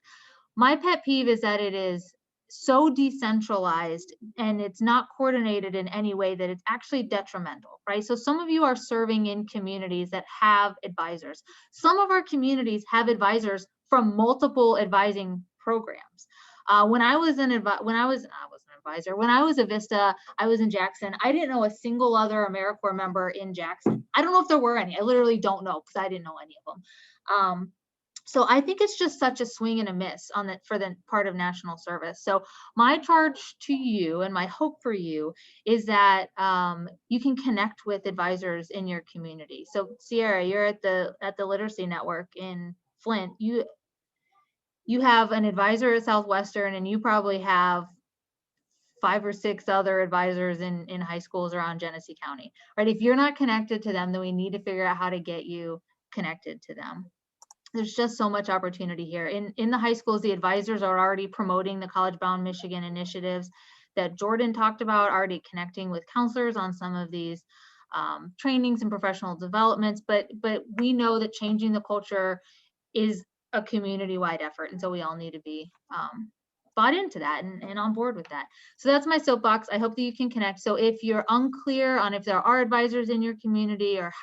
My pet peeve is that it is so decentralized and it's not coordinated in any way that it's actually detrimental, right? So some of you are serving in communities that have advisors. Some of our communities have advisors from multiple advising programs. When I was a Vista, I was in Jackson. I didn't know a single other AmeriCorps member in Jackson. I don't know if there were any. I literally don't know because I didn't know any of them. So I think it's just such a swing and a miss for the part of national service. So my charge to you and my hope for you is that you can connect with advisors in your community. So Sierra, you're at the Literacy Network in Flint. You have an advisor at Southwestern, and you probably have 5 or 6 other advisors in high schools around Genesee County, right? If you're not connected to them, then we need to figure out how to get you connected to them. There's just so much opportunity here. In the high schools, the advisors are already promoting the College Bound Michigan initiatives that Jordan talked about, already connecting with counselors on some of these trainings and professional developments. But we know that changing the culture is a community-wide effort, and so we all need to be bought into that and on board with that. So that's my soapbox. I hope that you can connect. So if you're unclear on if there are advisors in your community or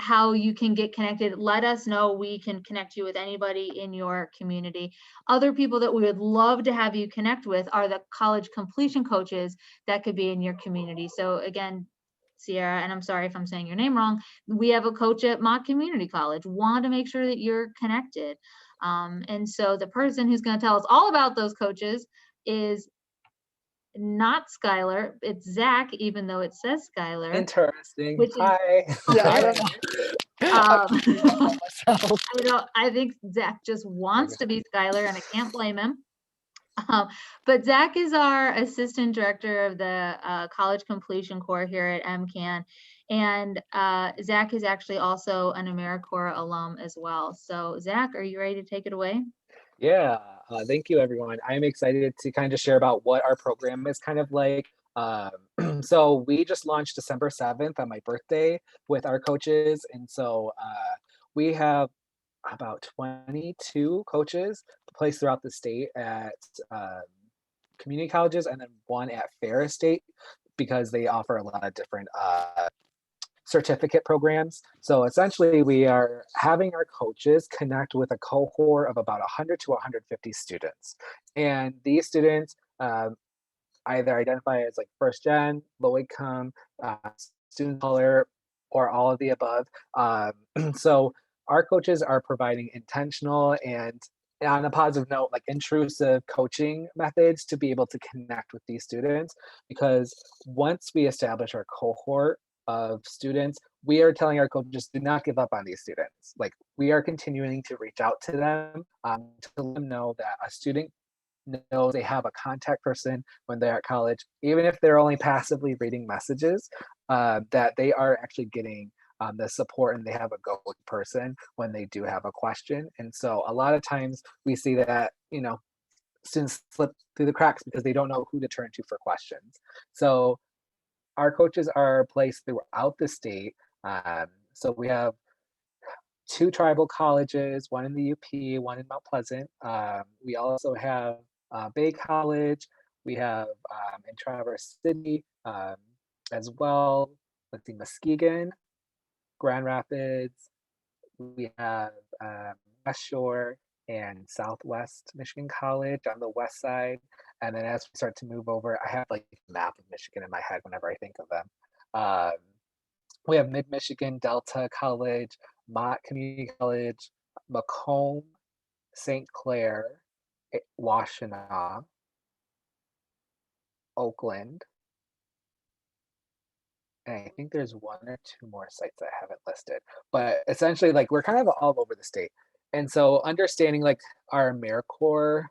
how you can get connected, let us know. We can connect you with anybody in your community. Other people that we would love to have you connect with are the college completion coaches that could be in your community. So again, Sierra, and I'm sorry if I'm saying your name wrong, we have a coach at Mott Community College. Want to make sure that you're connected. And so the person who's going to tell us all about those coaches is not Skylar, it's Zach, even though it says Skylar.
Interesting.
Which is,
Hi.
yeah,
I don't know. Myself.
I think Zach just wants to be Skylar, and I can't blame him. But Zach is our assistant director of the college completion corps here at MCAN. And Zach is actually also an AmeriCorps alum as well. So Zach, are you ready to take it away?
Yeah, thank you, everyone. I'm excited to kind of share about what our program is kind of like. So we just launched December 7th on my birthday with our coaches. And so we have about 22 coaches placed throughout the state at community colleges, and then one at Ferris State because they offer a lot of different certificate programs. So essentially, we are having our coaches connect with a cohort of about 100 to 150 students. And these students either identify as like first gen, low income, student of color, or all of the above. So our coaches are providing intentional and, on a positive note, like intrusive coaching methods to be able to connect with these students. Because once we establish our cohort of students, we are telling our coaches, do not give up on these students. Like, we are continuing to reach out to them to let them know that a student knows they have a contact person when they're at college, even if they're only passively reading messages, that they are actually getting the support and they have a go person when they do have a question. And so a lot of times we see that, students slip through the cracks because they don't know who to turn to for questions. So our coaches are placed throughout the state. So we have 2 tribal colleges, one in the UP, one in Mount Pleasant. We also have Bay College. We have in Traverse City as well. Let's see, Muskegon, Grand Rapids. We have West Shore and Southwest Michigan College on the west side. And then as we start to move over, I have like a map of Michigan in my head whenever I think of them. We have Mid-Michigan, Delta College, Mott Community College, Macomb, St. Clair, Washtenaw, Oakland, and I think there's 1 or 2 more sites that I haven't listed. But essentially, like, we're kind of all over the state. And so understanding like our AmeriCorps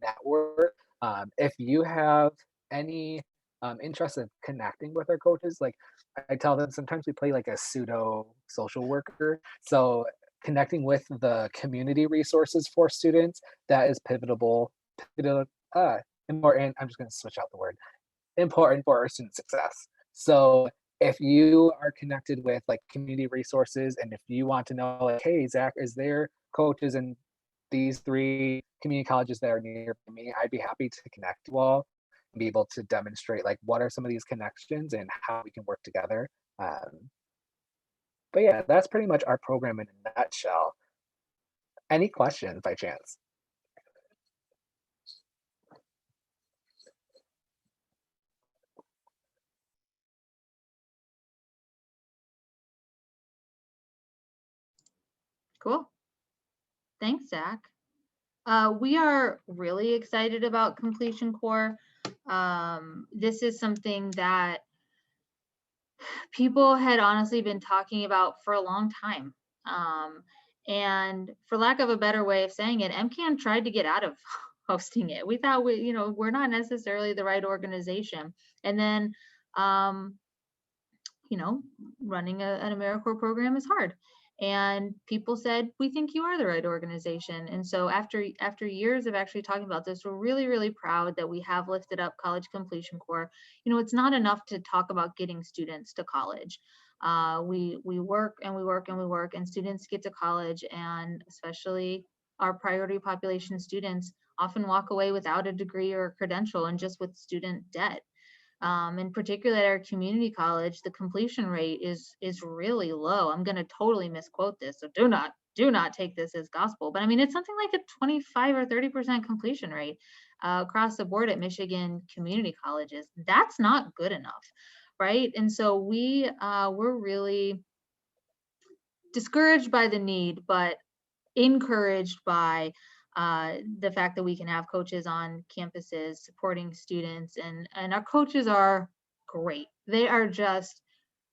network, if you have any interest in connecting with our coaches, like I tell them sometimes we play like a pseudo social worker. So connecting with the community resources for students, that is important. I'm just going to switch out the word. Important for our student success. So if you are connected with like community resources, and if you want to know like, hey, Zach, is there coaches in these 3 community colleges that are near me, I'd be happy to connect you all and be able to demonstrate like what are some of these connections and how we can work together. But yeah, that's pretty much our program in a nutshell. Any questions by chance?
Cool. Thanks, Zach. We are really excited about Completion Corps. This is something that people had honestly been talking about for a long time. And for lack of a better way of saying it, MCAN tried to get out of hosting it. We thought we're not necessarily the right organization. And then, running an AmeriCorps program is hard. And people said, we think you are the right organization. And so after years of actually talking about this, we're really, really proud that we have lifted up College Completion Corps. It's not enough to talk about getting students to college. We work and we work and we work, and students get to college, and especially our priority population students often walk away without a degree or a credential and just with student debt. In particular at our community college, the completion rate is really low. I'm going to totally misquote this, so do not take this as gospel. But I mean, it's something like a 25 or 30% completion rate across the board at Michigan community colleges. That's not good enough, right? And so we're really discouraged by the need, but encouraged by the fact that we can have coaches on campuses supporting students, and our coaches are great. They are just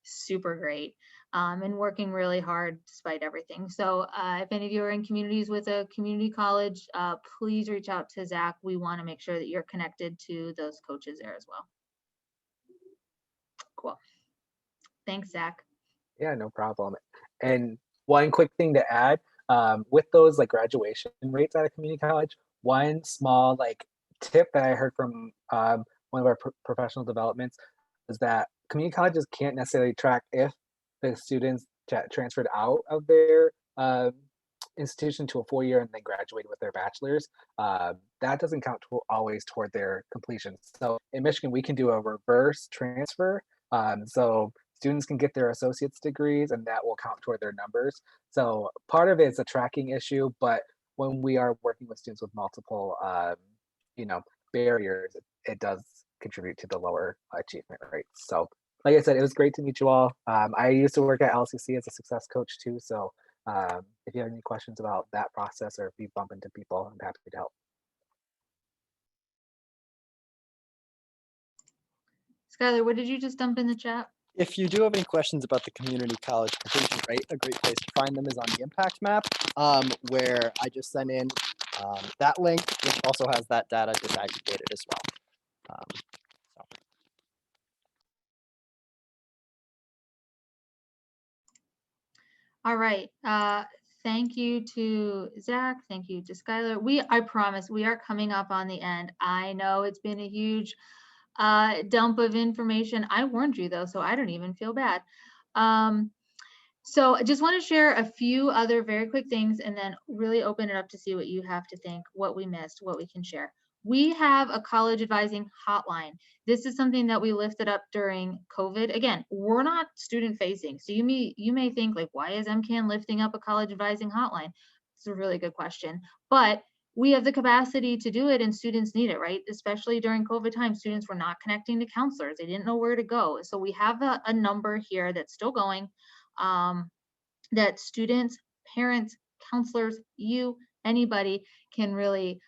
super great. and working really hard despite everything. So if any of you are in communities with a community college, please reach out to Zach. We want to make sure that you're connected to those coaches there as well. Cool. Thanks, Zach.
Yeah, no problem. And one quick thing to add, with those like graduation rates at a community college, one small like tip that I heard from one of our professional developments is that community colleges can't necessarily track if the students transferred out of their institution to a 4-year and then graduated with their bachelor's. That doesn't count always toward their completion. So in Michigan, we can do a reverse transfer. So students can get their associate's degrees and that will count toward their numbers. So part of it is a tracking issue, but when we are working with students with multiple, barriers, it does contribute to the lower achievement rates. So like I said, it was great to meet you all. I used to work at LCC as a success coach too. So if you have any questions about that process or if you bump into people, I'm happy to help.
Skylar, what did you just dump in the chat?
If you do have any questions about the community college completion rate, a great place to find them is on the impact map, where I just sent in that link, which also has that data disaggregated as well.
All right. Thank you to Zach. Thank you to Skylar. I promise we are coming up on the end. I know it's been a huge dump of information. I warned you though, so I don't even feel bad. So I just want to share a few other very quick things and then really open it up to see what you have to think, what we missed, what we can share. We have a college advising hotline. This is something that we lifted up during COVID. Again, we're not student facing. So you may think like, why is MCAN lifting up a college advising hotline? It's a really good question, but we have the capacity to do it and students need it, right? Especially during COVID time, students were not connecting to counselors. They didn't know where to go. So we have a number here that's still going, that students, parents, counselors, anybody can really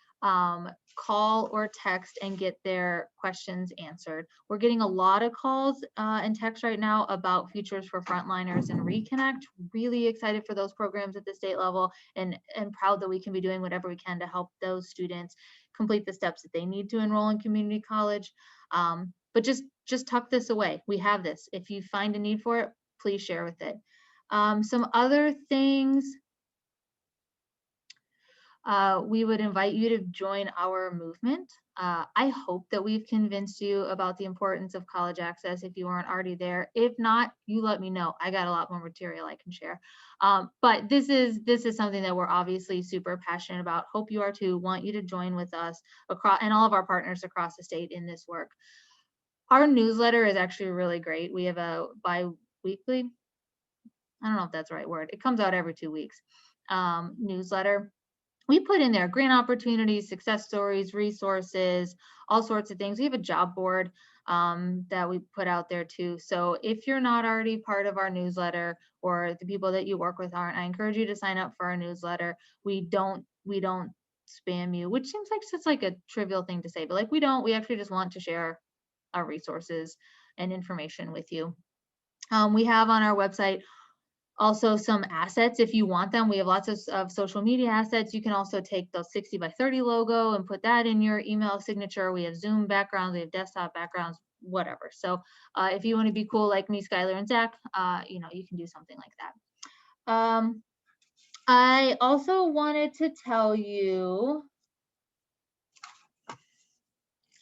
call or text and get their questions answered. We're getting a lot of calls and texts right now about Futures for Frontliners and Reconnect. Really excited for those programs at the state level and proud that we can be doing whatever we can to help those students complete the steps that they need to enroll in community college. But just tuck this away. We have this. If you find a need for it, please share with it. Some other things, we would invite you to join our movement. I hope that we've convinced you about the importance of college access if you aren't already there. If not, you let me know. I got a lot more material I can share. But this is something that we're obviously super passionate about. Hope you are too. Want you to join with us across and all of our partners across the state in this work. Our newsletter is actually really great. We have a bi-weekly, I don't know if that's the right word. It comes out every 2 weeks. Newsletter. We put in there grant opportunities, success stories, resources, all sorts of things. We have a job board that we put out there too. So if you're not already part of our newsletter or the people that you work with aren't, I encourage you to sign up for our newsletter. We don't spam you, which seems like such like a trivial thing to say, but like we actually just want to share our resources and information with you. We have on our website also some assets if you want them. We have lots of social media assets. You can also take the 60x30 logo and put that in your email signature. We have Zoom backgrounds, we have desktop backgrounds, whatever. So if you want to be cool like me, Skylar, and Zach, you can do something like that. I also wanted to tell you,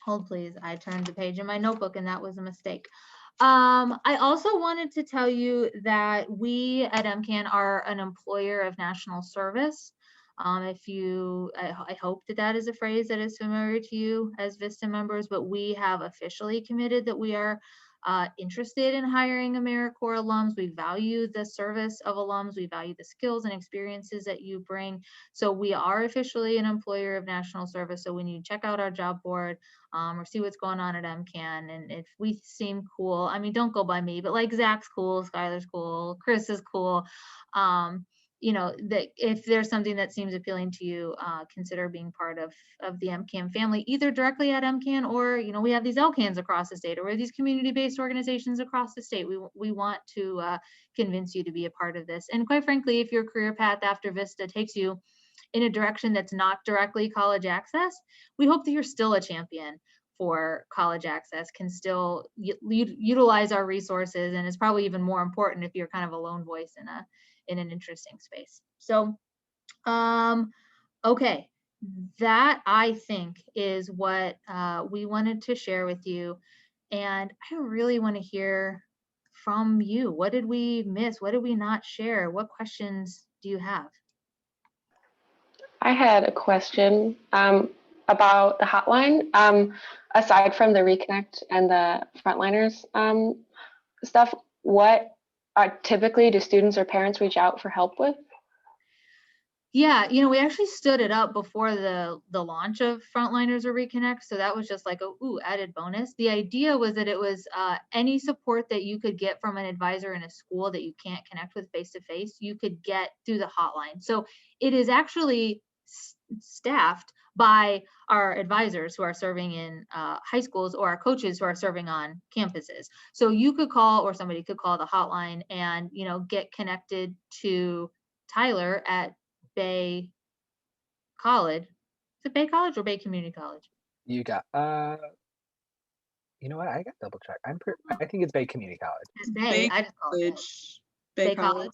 hold please, I turned the page in my notebook and that was a mistake. I also wanted to tell you that we at MCAN are an employer of national service. I hope that is a phrase that is familiar to you as VISTA members, but we have officially committed that we are interested in hiring AmeriCorps alums. We value the service of alums. We value the skills and experiences that you bring. So we are officially an employer of national service. So when you check out our job board, or see what's going on at MCAN, and if we seem cool, I mean, don't go by me, but like Zach's cool, Skylar's cool, Chris is cool. you know, that if there's something that seems appealing to you, consider being part of the MCAN family, either directly at MCAN or, you know, we have these LCANs across the state, or these community-based organizations across the state. We want to convince you to be a part of this. And quite frankly, if your career path after Vista takes you in a direction that's not directly college access, we hope that you're still a champion for college access, can still utilize our resources, and it's probably even more important if you're kind of a lone voice in an interesting space. So, okay, that I think is what we wanted to share with you, and I really want to hear from you. What did we miss? What did we not share? What questions do you have?
I had a question about the hotline. Aside from the Reconnect and the Frontliners stuff, what typically do students or parents reach out for help with?
Yeah, you know, we actually stood it up before the launch of Frontliners or Reconnect, so that was just like a added bonus. The idea was that it was any support that you could get from an advisor in a school that you can't connect with face to face, you could get through the hotline. So it is actually staffed by our advisors who are serving in high schools, or our coaches who are serving on campuses. So you could call, or somebody could call the hotline and, you know, get connected to Tyler at Bay College. Is it Bay College or Bay Community College?
You got you know what? I got double check. I think it's Bay Community College.
It's Bay.
Bay
I just call it Bay.
College. Bay College.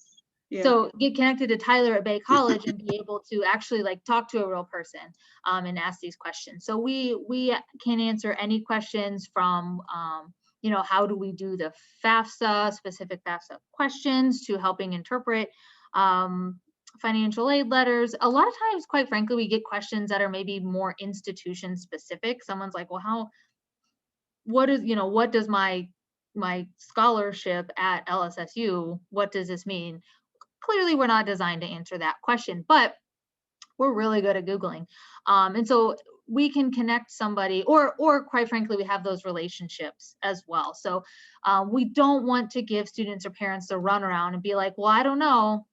Yeah.
So get connected to Tyler at Bay College and be able to actually like talk to a real person and ask these questions. So we can answer any questions from you know, how do we do the FAFSA, specific FAFSA questions, to helping interpret financial aid letters. A lot of times, quite frankly, we get questions that are maybe more institution specific. Someone's like, well, what does my scholarship at LSSU, what does this mean? Clearly, we're not designed to answer that question, but we're really good at Googling. And so we can connect somebody, or quite frankly, we have those relationships as well. So we don't want to give students or parents the runaround and be like, well, I don't know,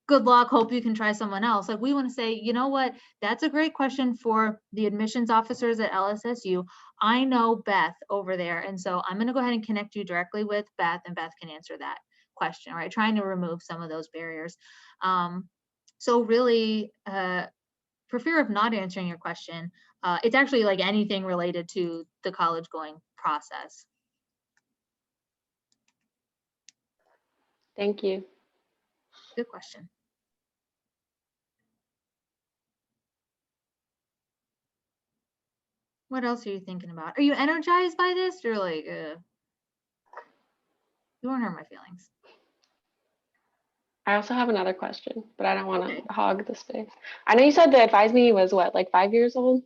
good luck, hope you can try someone else. Like, we want to say, you know what, that's a great question for the admissions officers at LSSU. I know Beth over there, and so I'm going to go ahead and connect you directly with Beth, and Beth can answer that question, right? Trying to remove some of those barriers. So really, for fear of not answering your question, it's actually like anything related to the college going process.
Thank you.
Good question. What else are you thinking about? Are you energized by this? You're like, you won't hurt my feelings.
I also have another question, but I don't want to hog the space. I know you said the Advise Me was what, like 5 years old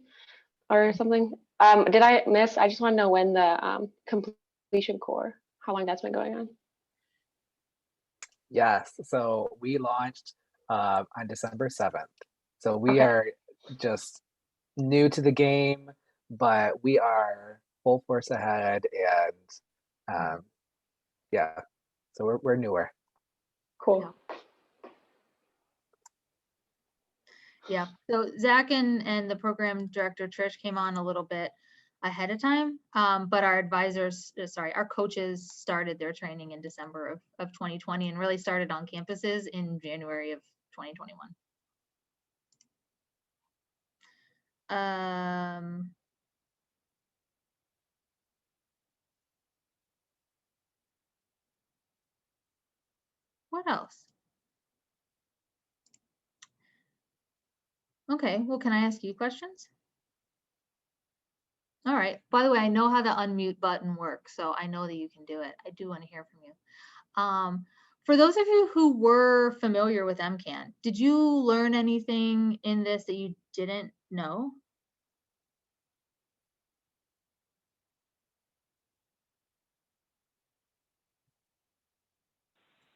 or something? Did I miss? I just want to know when the completion core, how long that's been going on.
Yes. So we launched on December 7th. So we are just new to the game, but we are full force ahead, and yeah, so we're newer.
Cool.
Yeah. So Zach and the program director Trish came on a little bit ahead of time, but our advisors, our coaches started their training in December of 2020 and really started on campuses in January of 2021. What else? Okay, well, can I ask you questions? All right. By the way, I know how the unmute button works, so I know that you can do it. I do want to hear from you. For those of you who were familiar with MCAN, did you learn anything in this that you didn't know?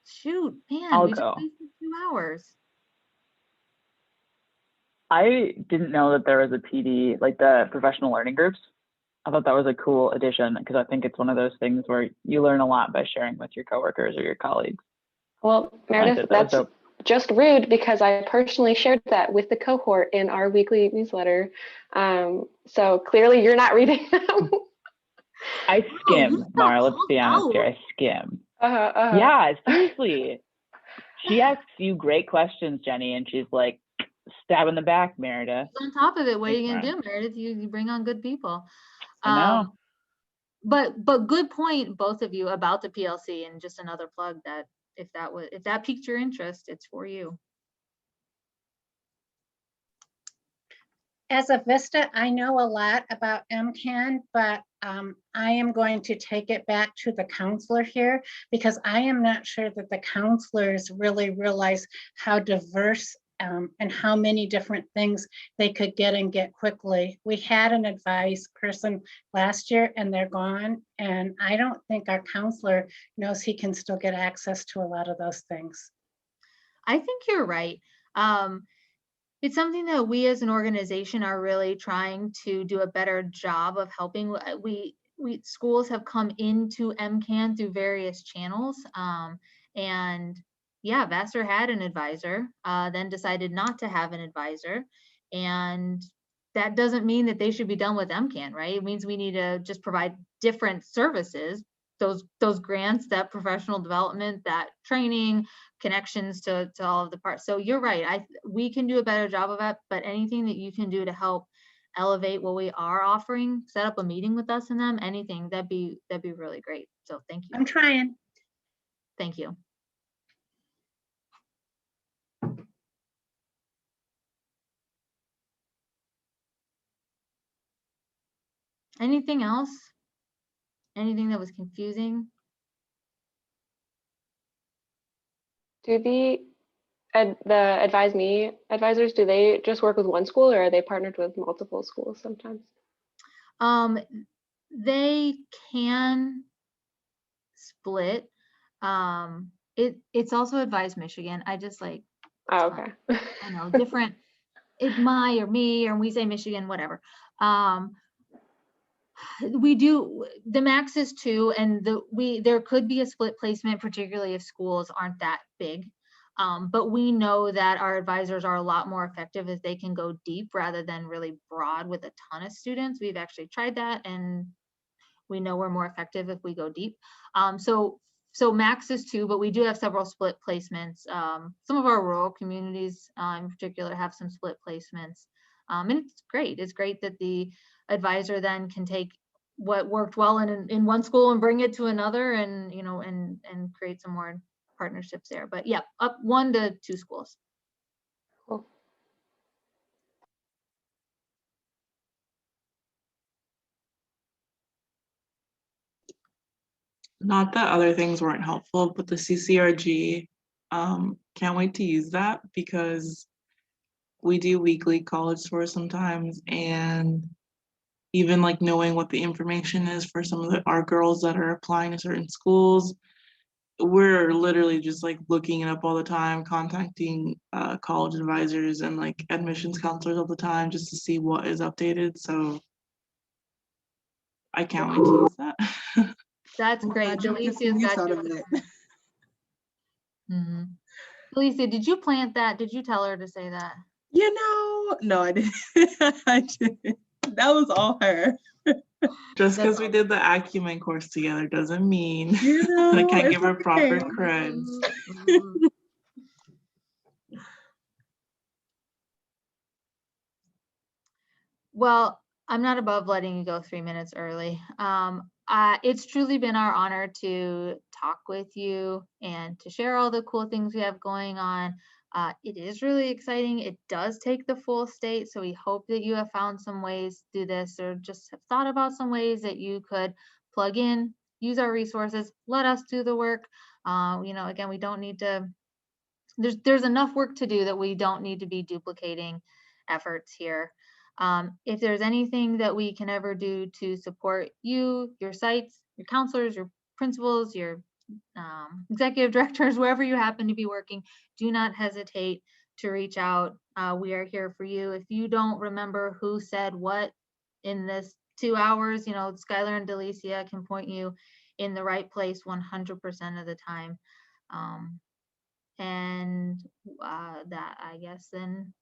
Shoot, man, we just wasted 2 hours.
I didn't know that there was a PD, like the professional learning groups. I thought that was a cool addition because I think it's one of those things where you learn a lot by sharing with your coworkers or your colleagues.
Well, Meredith, just rude because I personally shared that with the cohort in our weekly newsletter. So clearly you're not reading them.
I skim, Mara. Let's be honest
Oh,
here. I skim.
Uh-huh.
Yeah, seriously. She asks you great questions, Jenny, and she's like, stab in the back, Meredith.
on top of it, what are you
Thanks,
gonna do, Meredith? You bring on good people.
I know.
But good point, both of you, about the PLC, and just another plug that if that piqued your interest, it's for you.
As a Vista, I know a lot about MCAN, but I am going to take it back to the counselor here because I am not sure that the counselors really realize how diverse and how many different things they could get and get quickly. We had an advice person last year and they're gone. And I don't think our counselor knows he can still get access to a lot of those things.
I think you're right. It's something that we as an organization are really trying to do a better job of helping. We schools have come into MCAN through various channels. And yeah, Vassar had an advisor, then decided not to have an advisor. And that doesn't mean that they should be done with MCAN, right? It means we need to just provide different services, those grants, that professional development, that training, connections to all of the parts. So you're right. We can do a better job of that, but anything that you can do to help elevate what we are offering, set up a meeting with us and them, anything, that'd be really great. So thank you.
I'm trying.
Thank you. Anything else? Anything that was confusing?
Do the Advise Me advisors, do they just work with one school or are they partnered with multiple schools sometimes?
They can split. It's also Advise Michigan. I just like,
Oh, okay.
I know, different, it my or me, or we say Michigan, whatever. We do, the max is 2, and there could be a split placement, particularly if schools aren't that big. But we know that our advisors are a lot more effective if they can go deep rather than really broad with a ton of students. We've actually tried that, and we know we're more effective if we go deep. So max is 2, but we do have several split placements. Some of our rural communities in particular have some split placements. And it's great. It's great that the advisor then can take what worked well in one school and bring it to another, and and create some more partnerships there. But yeah, up 1 to 2 schools.
Cool.
Not that other things weren't helpful, but the CCRG, can't wait to use that because we do weekly college tours sometimes, and even like knowing what the information is for some of our girls that are applying to certain schools, we're literally just like looking it up all the time, contacting college advisors and like admissions counselors all the time just to see what is updated. So I can't wait to use that.
That's great. Delicia's got you with that. Delicia, did you plant that? Did you tell her to say that?
No, I didn't. I didn't. That was all her.
Just because we did the acumen course together doesn't mean I can't give her proper creds.
Well, I'm not above letting you go 3 minutes early. It's truly been our honor to talk with you and to share all the cool things we have going on. It is really exciting. It does take the full state, so we hope that you have found some ways to do this, or just have thought about some ways that you could plug in, use our resources, let us do the work. Again, we don't need to, there's enough work to do that we don't need to be duplicating efforts here. If there's anything that we can ever do to support you, your sites, your counselors, your principals, your executive directors, wherever you happen to be working, do not hesitate to reach out. We are here for you. If you don't remember who said what in this 2 hours, Skylar and Delicia can point you in the right place 100% of the time. And that, I guess, then